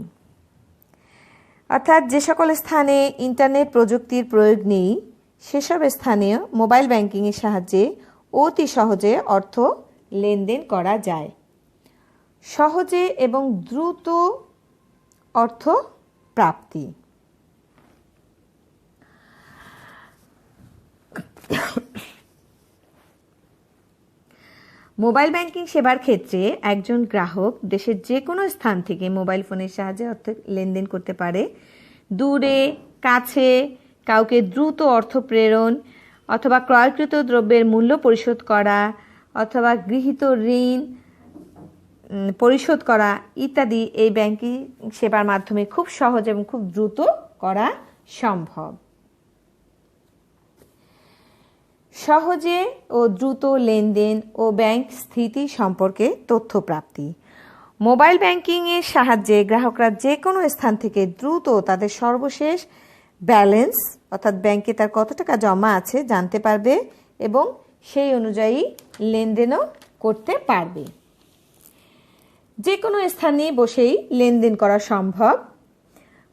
অর্থাৎ যে সকল স্থানে ইন্টারনেট প্রযুক্তির প্রয়োগ নেই সেসব স্থানেও মোবাইল ব্যাংকিংয়ের সাহায্যে অতি সহজে অর্থ লেনদেন করা যায়। সহজে এবং দ্রুত অর্থ প্রাপ্তি। মোবাইল ব্যাংকিং সেবার ক্ষেত্রে একজন গ্রাহক দেশের যে কোনো স্থান থেকে মোবাইল ফোনের সাহায্যে অর্থ লেনদেন করতে পারে। দূরে কাছে কাউকে দ্রুত অর্থ প্রেরণ অথবা ক্রয়কৃত দ্রব্যের মূল্য পরিশোধ করা অথবা গৃহীত ঋণ পরিশোধ করা ইত্যাদি এই ব্যাংকিং সেবার মাধ্যমে খুব সহজ এবং খুব দ্রুত করা সম্ভব। সহজে ও দ্রুত লেনদেন ও ব্যাংক স্থিতি সম্পর্কে তথ্য প্রাপ্তি। মোবাইল ব্যাংকিংয়ের সাহায্যে গ্রাহকরা যে কোনো স্থান থেকে দ্রুত তাদের সর্বশেষ ব্যালেন্স অর্থাৎ ব্যাংকে তার কত টাকা জমা আছে জানতে পারবে এবং সেই অনুযায়ী লেনদেনও করতে পারবে। যে কোনো স্থানে বসেই লেনদেন করা সম্ভব।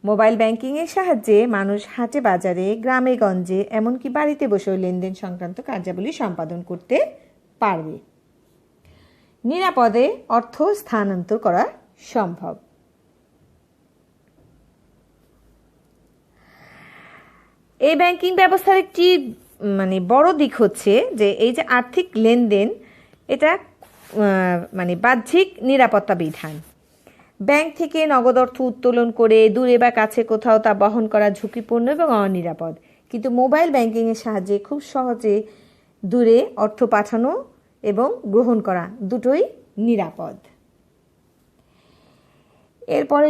মোবাইল ব্যাংকিংয়ের সাহায্যে মানুষ হাটে বাজারে গ্রামে গঞ্জে এমনকি বাড়িতে বসেও লেনদেন সংক্রান্ত কার্যাবলী সম্পাদন করতে পারবে। নিরাপদে অর্থ স্থানান্তর করা সম্ভব। এই ব্যাংকিং ব্যবস্থার একটি বড় দিক হচ্ছে যে এই যে আর্থিক লেনদেন এটা বাহ্যিক নিরাপত্তা বিধান। ব্যাংক থেকে নগদ অর্থ উত্তোলন করে দূরে বা কাছে কোথাও তা বহন করা ঝুঁকিপূর্ণ এবং অনিরাপদ, কিন্তু মোবাইল ব্যাংকিংয়ের সাহায্যে খুব সহজে দূরে অর্থ পাঠানো এবং গ্রহণ করা দুটোই নিরাপদ। এরপরে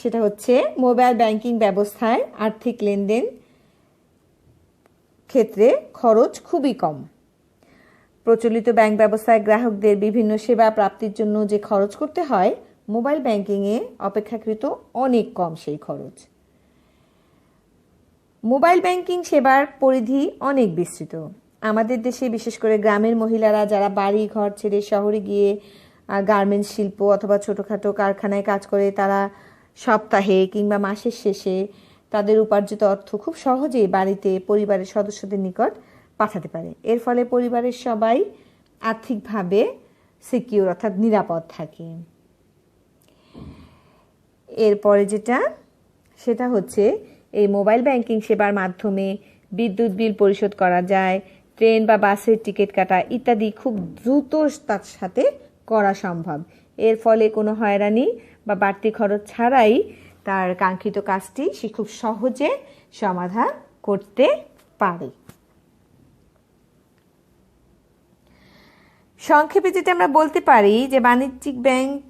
সেটা হচ্ছে মোবাইল ব্যাংকিং ব্যবস্থায় আর্থিক লেনদেন ক্ষেত্রে খরচ খুবই কম। প্রচলিত ব্যাংক ব্যবস্থায় গ্রাহকদের বিভিন্ন সেবা প্রাপ্তির জন্য যে খরচ করতে হয়, মোবাইল ব্যাংকিংয়ে অপেক্ষাকৃত অনেক কম সেই খরচ। মোবাইল ব্যাংকিং সেবার পরিধি অনেক বিস্তৃত। আমাদের দেশে বিশেষ করে গ্রামের মহিলারা যারা বাড়ি ঘর ছেড়ে শহরে গিয়ে গার্মেন্টস শিল্প অথবা ছোটোখাটো কারখানায় কাজ করে, তারা সপ্তাহে কিংবা মাসের শেষে তাদের উপার্জিত অর্থ খুব সহজেই বাড়িতে পরিবারের সদস্যদের নিকট পাঠাতে পারে। এর ফলে পরিবারের সবাই আর্থিকভাবে সিকিউর অর্থাৎ নিরাপদ থাকে। এরপরে সেটা হচ্ছে এই মোবাইল ব্যাংকিং সেবার মাধ্যমে বিদ্যুৎ বিল পরিশোধ করা যায়, ট্রেন বা বাসের টিকিট কাটা ইত্যাদি খুব দ্রুত তার সাথে করা সম্ভব। এর ফলে কোনো হয়রানি বা বাড়তি খরচ ছাড়াই তার কাঙ্ক্ষিত কাজটি সে খুব সহজে সমাধান করতে পারে। সংক্ষেপে যেটা আমরা বলতে পারি যে বাণিজ্যিক ব্যাংক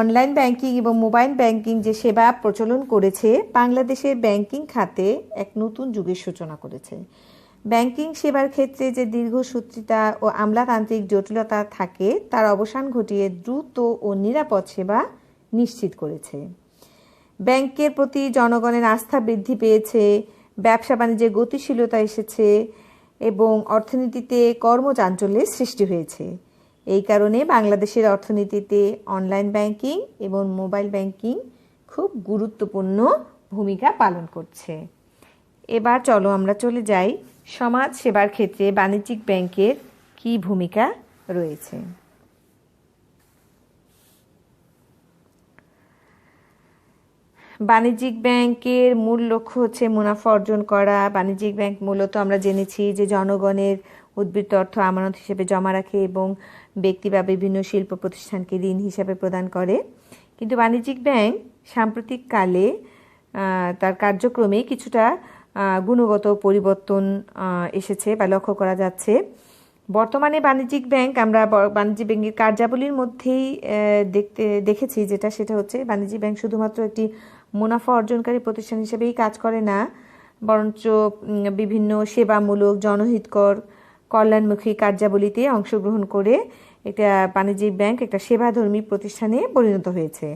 অনলাইন ব্যাংকিং এবং মোবাইল ব্যাংকিং যে সেবা প্রচলন করেছে, বাংলাদেশের ব্যাংকিং খাতে এক নতুন যুগের সূচনা করেছে। ব্যাংকিং সেবার ক্ষেত্রে যে দীর্ঘসূত্রিতা ও আমলাতান্ত্রিক জটিলতা থাকে তার অবসান ঘটিয়ে দ্রুত ও নিরাপদ সেবা নিশ্চিত করেছে। ব্যাংকের প্রতি জনগণের আস্থা বৃদ্ধি পেয়েছে, ব্যবসা বাণিজ্যে গতিশীলতা এসেছে এবং অর্থনীতিতে কর্মচাঞ্চল্যের সৃষ্টি হয়েছে। এই কারণে বাংলাদেশের অর্থনীতিতে অনলাইন ব্যাংকিং এবং মোবাইল ব্যাংকিং খুব গুরুত্বপূর্ণ ভূমিকা পালন করছে। এবার চলো আমরা চলে যাই সমাজ সেবার ক্ষেত্রে বাণিজ্যিক ব্যাংকের কী ভূমিকা রয়েছে। বাণিজ্যিক ব্যাংকের মূল লক্ষ্য হচ্ছে মুনাফা অর্জন করা। বাণিজ্যিক ব্যাংক মূলত আমরা জেনেছি যে জনগণের উদ্বৃত্ত অর্থ আমানত হিসেবে জমা রাখে এবং ব্যক্তি বা বিভিন্ন শিল্প প্রতিষ্ঠানকে ঋণ হিসাবে প্রদান করে। কিন্তু বাণিজ্যিক ব্যাংক সাম্প্রতিককালে তার কার্যক্রমে কিছুটা গুণগত পরিবর্তন এসেছে বা লক্ষ্য করা যাচ্ছে। বর্তমানে বাণিজ্যিক ব্যাংক আমরা বাণিজ্যিক ব্যাংকের কার্যাবলীর মধ্যেই দেখেছি সেটা হচ্ছে বাণিজ্যিক ব্যাংক শুধুমাত্র একটি মুনাফা অর্জনকারী প্রতিষ্ঠান হিসেবেই কাজ করে না, বরঞ্চ বিভিন্ন সেবামূলক জনহিতকর কল্যাণমুখী কার্যাবলীতে অংশগ্রহণ করে একটা বাণিজ্যিক ব্যাংক একটা সেবাধর্মী প্রতিষ্ঠানে পরিণত হয়েছে।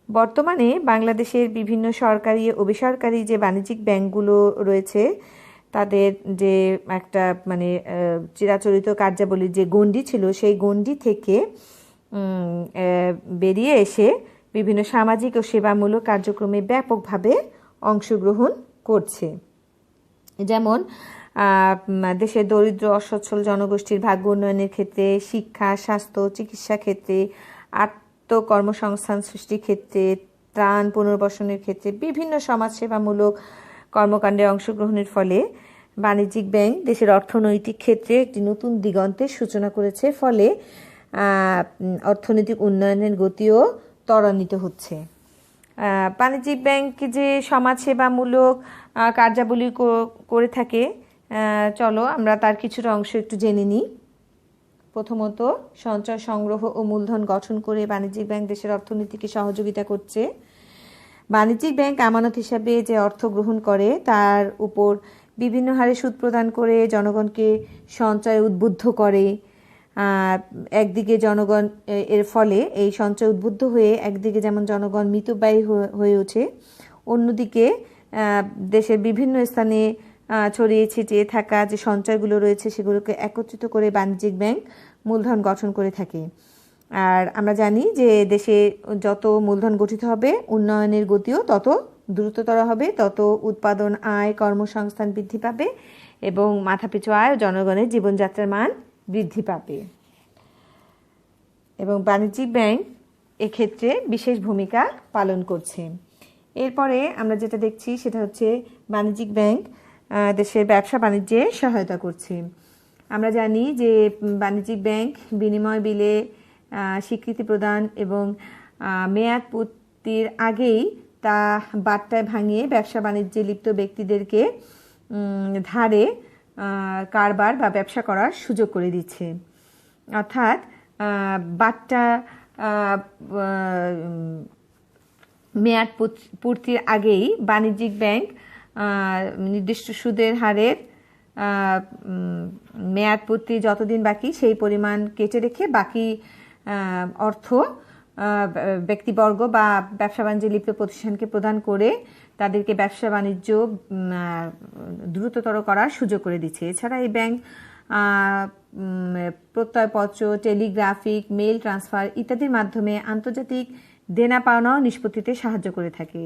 বর্তমানে বাংলাদেশের বিভিন্ন সরকারি ও বেসরকারি যে বাণিজ্যিক ব্যাংকগুলো রয়েছে তাদের যে একটা চিরাচরিত কার্যাবলীর যে গণ্ডি ছিল, সেই গণ্ডি থেকে বেরিয়ে এসে বিভিন্ন সামাজিক ও সেবামূলক কার্যক্রমে ব্যাপকভাবে অংশগ্রহণ করছে। যেমন দেশের দরিদ্র অসচ্ছল জনগোষ্ঠীর ভাগ্য উন্নয়নের ক্ষেত্রে, শিক্ষা, স্বাস্থ্য, চিকিৎসা ক্ষেত্রে, আত্মকর্মসংস্থান সৃষ্টির ক্ষেত্রে, ত্রাণ পুনর্বাসনের ক্ষেত্রে বিভিন্ন সমাজসেবামূলক কর্মকাণ্ডে অংশগ্রহণের ফলে বাণিজ্যিক ব্যাংক দেশের অর্থনৈতিক ক্ষেত্রে একটি নতুন দিগন্তের সূচনা করেছে। ফলে অর্থনৈতিক উন্নয়নের গতিও ত্বরান্বিত হচ্ছে। বাণিজ্যিক ব্যাংক যে সমাজসেবামূলক কার্যাবলী করে থাকে, চলো আমরা তার কিছুটা অংশ একটু জেনে নিই। প্রথমত, সঞ্চয় সংগ্রহ ও মূলধন গঠন করে বাণিজ্যিক ব্যাংক দেশের অর্থনীতিকে সহযোগিতা করছে। বাণিজ্যিক ব্যাংক আমানত হিসাবে যে অর্থ গ্রহণ করে তার উপর বিভিন্ন হারে সুদ প্রদান করে জনগণকে সঞ্চয় উদ্বুদ্ধ করে। একদিকে জনগণ এর ফলে এই সঞ্চয় উদ্বুদ্ধ হয়ে একদিকে যেমন জনগণ মিতব্যয়ী হয়ে ওঠে, অন্যদিকে দেশের বিভিন্ন স্থানে ছড়িয়ে ছিটিয়ে থাকা যে সঞ্চয়গুলো রয়েছে সেগুলোকে একত্রিত করে বাণিজ্যিক ব্যাংক মূলধন গঠন করে থাকে। আর আমরা জানি যে দেশে যত মূলধন গঠিত হবে উন্নয়নের গতিও তত দ্রুততর হবে, তত উৎপাদন, আয়, কর্মসংস্থান বৃদ্ধি পাবে এবং মাথাপিছু আয় ও জনগণের জীবনযাত্রার মান বৃদ্ধি পাবে। এবং বাণিজ্যিক ব্যাংক এক্ষেত্রে বিশেষ ভূমিকা পালন করছে। এরপরে আমরা যেটা দেখছি সেটা হচ্ছে বাণিজ্যিক ব্যাংক দেশের ব্যবসা বাণিজ্যে সহায়তা করছে। আমরা জানি যে বাণিজ্যিক ব্যাংক বিনিময় বিলে স্বীকৃতি প্রদান এবং মেয়াদ পূর্তির আগেই তা বাট্টায় ভাঙিয়ে ব্যবসা বাণিজ্যে লিপ্ত ব্যক্তিদেরকে ধারে কারবার বা ব্যবসা করার সুযোগ করে দিচ্ছে। অর্থাৎ বাট্টা মেয়াদ পূর্তির আগেই বাণিজ্যিক ব্যাংক নির্দিষ্ট সুদের হারের মেয়াদ পূর্তি যতদিন বাকি সেই পরিমাণ কেটে রেখে বাকি অর্থ ব্যক্তিবর্গ বা ব্যবসা বাণিজ্যে লিপ্ত প্রতিষ্ঠানকে প্রদান করে তাদেরকে ব্যবসা বাণিজ্য দ্রুততর করার সুযোগ করে দিচ্ছে। এছাড়া এই ব্যাংক প্রত্যয়পত্র, টেলিগ্রাফিক, মেইল ট্রান্সফার ইত্যাদির মাধ্যমে আন্তর্জাতিক দেনা পাওনাও নিষ্পত্তিতে সাহায্য করে থাকে।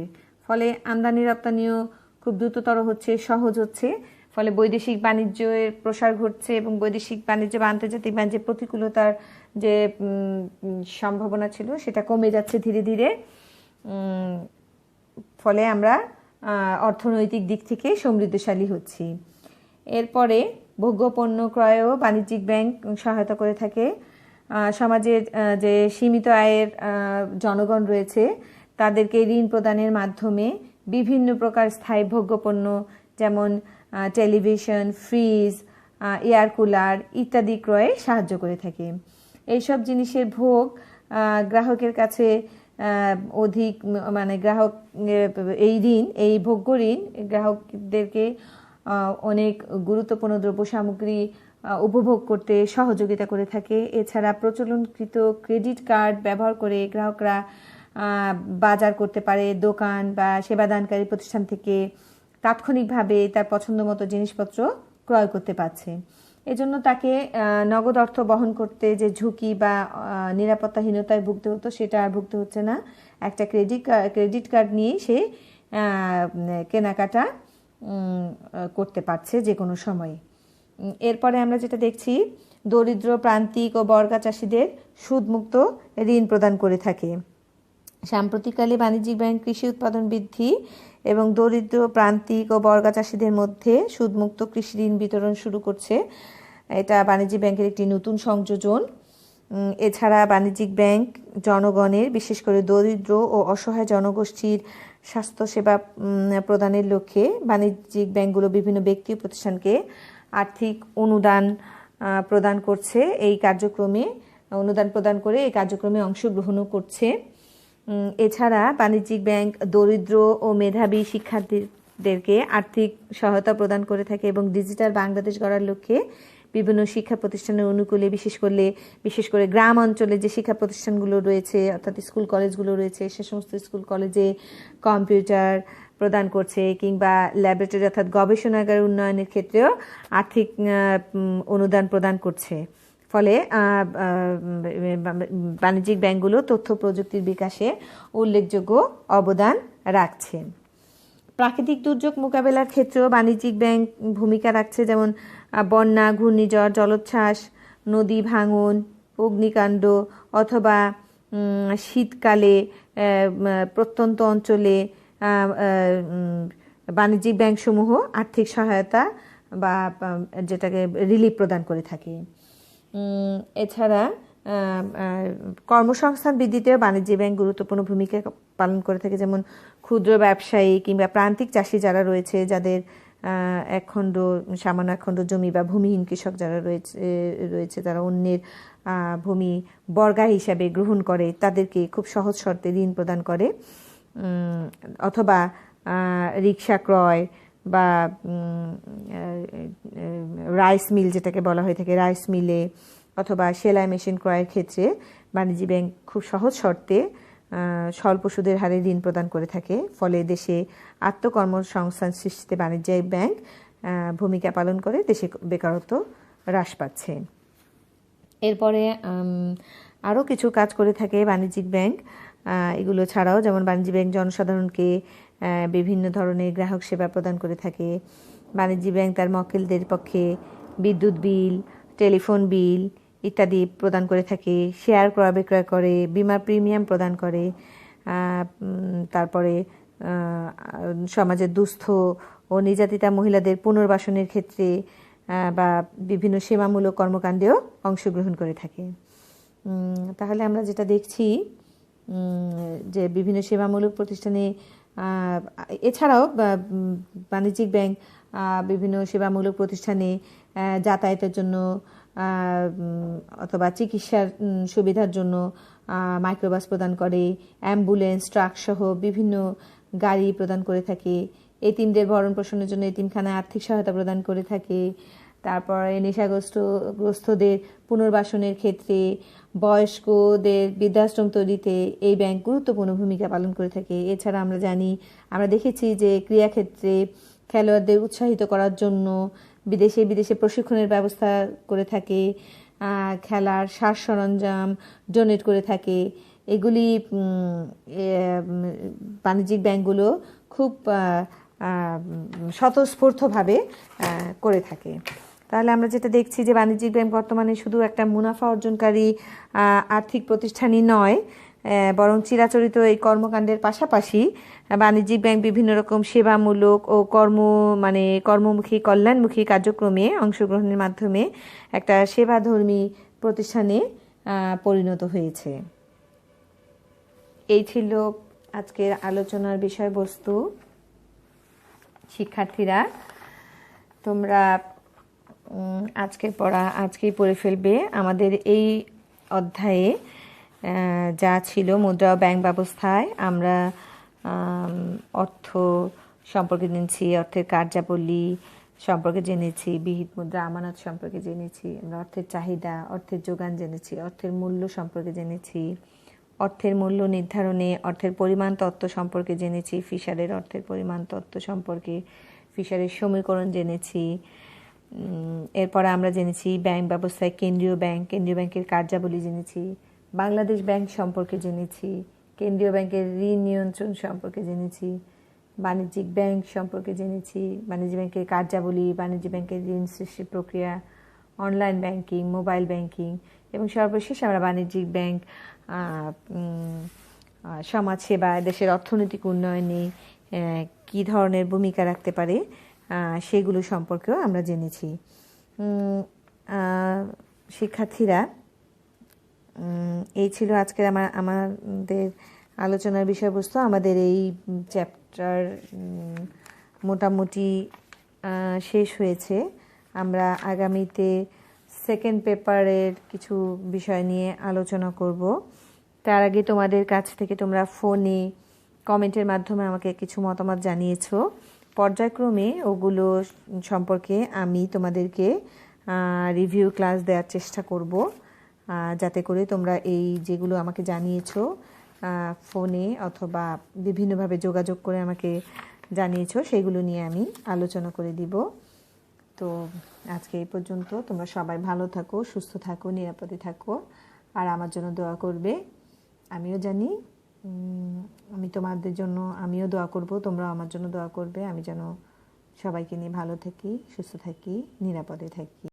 ফলে আমদানি রপ্তানিও খুব দ্রুততর হচ্ছে, সহজ হচ্ছে। ফলে বৈদেশিক বাণিজ্যের প্রসার ঘটছে এবং বৈদেশিক বাণিজ্য বা আন্তর্জাতিক বাণিজ্যের প্রতিকূলতার যে সম্ভাবনা ছিল সেটা কমে যাচ্ছে ধীরে ধীরে। ফলে আমরা অর্থনৈতিক দিক থেকে সমৃদ্ধশালী হচ্ছি। এরপরে ভোগ্যপণ্য ক্রয়েও বাণিজ্যিক ব্যাংক সহায়তা করে থাকে। সমাজের যে সীমিত আয়ের জনগণ রয়েছে তাদেরকে ঋণ প্রদানের মাধ্যমে বিভিন্ন প্রকার স্থায়ী ভোগ্যপণ্য যেমন টেলিভিশন, ফ্রিজ, এয়ার কুলার ইত্যাদি ক্রয়ে সাহায্য করে থাকে। এইসব জিনিসের ভোগ গ্রাহকের কাছে অধিক গ্রাহক এই ঋণ, এই ভোগ্য ঋণ গ্রাহকদেরকে অনেক গুরুত্বপূর্ণ দ্রব্য সামগ্রী উপভোগ করতে সহযোগিতা করে থাকে। এছাড়া প্রচলনকৃত ক্রেডিট কার্ড ব্যবহার করে গ্রাহকরা বাজার করতে পারে। দোকান বা সেবাদানকারী প্রতিষ্ঠান থেকে তাৎক্ষণিকভাবে তার পছন্দ মতো জিনিসপত্র ক্রয় করতে পারছে। এজন্য তাকে নগদ অর্থ বহন করতে যে ঝুঁকি বা নিরাপত্তাহীনতায় ভুগতে হতো সেটা আর ভুগতে হচ্ছে না। একটা ক্রেডিট কার্ড নিয়েই সে কেনাকাটা করতে পারছে যে কোনো সময়ে। এরপরে আমরা যেটা দেখছি, দরিদ্র, প্রান্তিক ও বর্গা চাষিদের সুদমুক্ত ঋণ প্রদান করে থাকে। সাম্প্রতিককালে বাণিজ্যিক ব্যাংক কৃষি উৎপাদন বৃদ্ধি এবং দরিদ্র, প্রান্তিক ও বর্গা চাষিদের মধ্যে সুদমুক্ত কৃষি ঋণ বিতরণ শুরু করছে। এটা বাণিজ্যিক ব্যাংকের একটি নতুন সংযোজন। এছাড়া বাণিজ্যিক ব্যাংক জনগণের, বিশেষ করে দরিদ্র ও অসহায় জনগোষ্ঠীর স্বাস্থ্যসেবা প্রদানের লক্ষ্যে বাণিজ্যিক ব্যাংকগুলো বিভিন্ন ব্যক্তি ও প্রতিষ্ঠানকে আর্থিক অনুদান প্রদান করছে। এই কার্যক্রমে অনুদান প্রদান করে এই কার্যক্রমে অংশগ্রহণও করছে। এছাড়া বাণিজ্যিক ব্যাংক দরিদ্র ও মেধাবী শিক্ষার্থীদেরকে আর্থিক সহায়তা প্রদান করে থাকে এবং ডিজিটাল বাংলাদেশ গড়ার লক্ষ্যে বিভিন্ন শিক্ষা প্রতিষ্ঠানের অনুকূলে বিশেষ করে গ্রাম অঞ্চলে যে শিক্ষা প্রতিষ্ঠানগুলো রয়েছে অর্থাৎ স্কুল কলেজগুলো রয়েছে সে সমস্ত স্কুল কলেজে কম্পিউটার প্রদান করছে কিংবা ল্যাবরেটরি অর্থাৎ গবেষণাগার উন্নয়নের ক্ষেত্রেও আর্থিক অনুদান প্রদান করছে। ফলে বাণিজ্যিক ব্যাংকগুলো তথ্য প্রযুক্তির বিকাশে উল্লেখযোগ্য অবদান রাখছে। প্রাকৃতিক দুর্যোগ মোকাবেলার ক্ষেত্রেও বাণিজ্যিক ব্যাংক ভূমিকা রাখছে, যেমন বন্যা, ঘূর্ণিঝড়, জলোচ্ছ্বাস, নদী ভাঙন, অগ্নিকাণ্ড অথবা শীতকালে প্রত্যন্ত অঞ্চলে বাণিজ্যিক ব্যাংকসমূহ আর্থিক সহায়তা বা যেটাকে রিলিফ প্রদান করে থাকে। এছাড়া কর্মসংস্থান বৃদ্ধিতেও বাণিজ্যিক ব্যাংক গুরুত্বপূর্ণ ভূমিকা পালন করে থাকে, যেমন ক্ষুদ্র ব্যবসায়ী কিংবা প্রান্তিক চাষি যারা রয়েছে, যাদের সামান্য এক খণ্ড জমি বা ভূমিহীন কৃষক যারা রয়েছে তারা অন্যের ভূমি বর্গা হিসাবে গ্রহণ করে, তাদেরকে খুব সহজ শর্তে ঋণ প্রদান করে। অথবা রিক্সা ক্রয় বা রাইস মিল যেটাকে বলা হয়ে থাকে, রাইস মিলে অথবা সেলাই মেশিন ক্রয়ের ক্ষেত্রে বাণিজ্যিক ব্যাংক খুব সহজ শর্তে স্বল্প সুদের হারে ঋণ প্রদান করে থাকে। ফলে দেশে আত্মকর্মসংস্থান সৃষ্টিতে বাণিজ্যিক ব্যাংক ভূমিকা পালন করে, দেশে বেকারত্ব হ্রাস পাচ্ছে। এরপরে আরও কিছু কাজ করে থাকে বাণিজ্যিক ব্যাংক। এগুলো ছাড়াও যেমন বাণিজ্যিক ব্যাংক জনসাধারণকে বিভিন্ন ধরনের গ্রাহক সেবা প্রদান করে থাকে। বাণিজ্যিক ব্যাংক তার মক্কেলদের পক্ষে বিদ্যুৎ বিল, টেলিফোন বিল ইত্যাদি প্রদান করে থাকে, শেয়ার ক্রয় বিক্রয় করে, বিমা প্রিমিয়াম প্রদান করে। তারপরে সমাজের দুস্থ ও নির্যাতিতা মহিলাদের পুনর্বাসনের ক্ষেত্রে বা বিভিন্ন সেবামূলক কর্মকাণ্ডেও অংশগ্রহণ করে থাকে। তাহলে আমরা যেটা দেখছি যে বিভিন্ন সেবামূলক প্রতিষ্ঠানে এছাড়াও বাণিজ্যিক ব্যাংক বিভিন্ন সেবামূলক প্রতিষ্ঠানে যাতায়াতের জন্য অথবা চিকিৎসার সুবিধার জন্য মাইক্রোবাস প্রদান করে, অ্যাম্বুলেন্স, ট্রাক সহ বিভিন্ন গাড়ি প্রদান করে থাকে। এতিমদের ভরণ পোষণের জন্য এতিমখানায় আর্থিক সহায়তা প্রদান করে থাকে। তারপরে নেশাগ্রস্তদের পুনর্বাসনের ক্ষেত্রে, বয়স্কদের বৃদ্ধাশ্রম তৈরিতে এই ব্যাংক গুরুত্বপূর্ণ ভূমিকা পালন করে থাকে। এছাড়া আমরা দেখেছি যে ক্রীড়াক্ষেত্রে খেলোয়াড়দের উৎসাহিত করার জন্য বিদেশে প্রশিক্ষণের ব্যবস্থা করে থাকে, খেলার সাজ সরঞ্জাম ডোনেট করে থাকে। এগুলি বাণিজ্যিক ব্যাংকগুলো খুব স্বতঃস্ফূর্তভাবে করে থাকে। তাহলে আমরা যেটা দেখছি যে বাণিজ্যিক ব্যাংক বর্তমানে শুধু একটা মুনাফা অর্জনকারী আর্থিক প্রতিষ্ঠানই নয়, বরং চিরাচরিত এই কর্মকাণ্ডের পাশাপাশি বাণিজ্যিক ব্যাংক বিভিন্ন রকম সেবামূলক ও কর্মমুখী কল্যাণমুখী কার্যক্রমে অংশগ্রহণের মাধ্যমে একটা সেবাধর্মী প্রতিষ্ঠানে পরিণত হয়েছে। এই ছিল আজকের আলোচনার বিষয়বস্তু। শিক্ষার্থীরা, তোমরা আজকের পড়া আজকেই পড়ে ফেলবে। আমাদের এই অধ্যায়ে যা ছিল মুদ্রা ও ব্যাংক ব্যবস্থায় আমরা অর্থ সম্পর্কে জেনেছি, অর্থের কার্যাবলী সম্পর্কে জেনেছি, বিহিত মুদ্রা আমানত সম্পর্কে জেনেছি, আমরা অর্থের চাহিদা, অর্থের যোগান জেনেছি, অর্থের মূল্য সম্পর্কে জেনেছি, অর্থের মূল্য নির্ধারণে অর্থের পরিমাণ তত্ত্ব সম্পর্কে জেনেছি, ফিশারের অর্থের পরিমাণ তত্ত্ব সম্পর্কে ফিশারের সমীকরণ জেনেছি। এরপরে আমরা জেনেছি ব্যাংক ব্যবস্থায় কেন্দ্রীয় ব্যাংকের কার্যাবলী জেনেছি, বাংলাদেশ ব্যাংক সম্পর্কে জেনেছি, কেন্দ্রীয় ব্যাংকের ঋণ নিয়ন্ত্রণ সম্পর্কে জেনেছি, বাণিজ্যিক ব্যাংক সম্পর্কে জেনেছি, বাণিজ্যিক ব্যাংকের কার্যাবলী, বাণিজ্যিক ব্যাংকের ঋণ সৃষ্টির প্রক্রিয়া, অনলাইন ব্যাংকিং, মোবাইল ব্যাংকিং এবং সর্বশেষ আমরা বাণিজ্যিক ব্যাংক সমাজসেবা, দেশের অর্থনৈতিক উন্নয়নে কী ধরনের ভূমিকা রাখতে পারে সেগুলো সম্পর্কেও আমরা জেনেছি। শিক্ষার্থীরা, এই ছিল আজকের আমাদের আলোচনার বিষয়বস্তু। আমাদের এই চ্যাপ্টার মোটামুটি শেষ হয়েছে। আমরা আগামীতে সেকেন্ড পেপারের কিছু বিষয় নিয়ে আলোচনা করব। তার আগে তোমাদের কাছ থেকে তোমরা ফোনে কমেন্টের মাধ্যমে আমাকে কিছু মতামত জানিয়েছো। পর্যায়ক্রমে ওগুলো সম্পর্কে আমি তোমাদেরকে রিভিউ ক্লাস দেওয়ার চেষ্টা করব, যাতে করে তোমরা এই যেগুলো আমাকে জানিয়েছো ফোনে অথবা বিভিন্নভাবে যোগাযোগ করে আমাকে জানিয়েছো সেগুলো নিয়ে আমি আলোচনা করে দিব। তো আজকে এই পর্যন্ত। তোমরা সবাই ভালো থাকো, সুস্থ থাকো, নিরাপদে থাকো, আর আমার জন্য দোয়া করবে। আমিও জানি আমি তোমাদের জন্য আমিও দোয়া করব, তোমরাও আমার জন্য দোয়া করবে। আমি যেন সবাইকে নিয়ে ভালো থাকি, সুস্থ থাকি, নিরাপদে থাকি।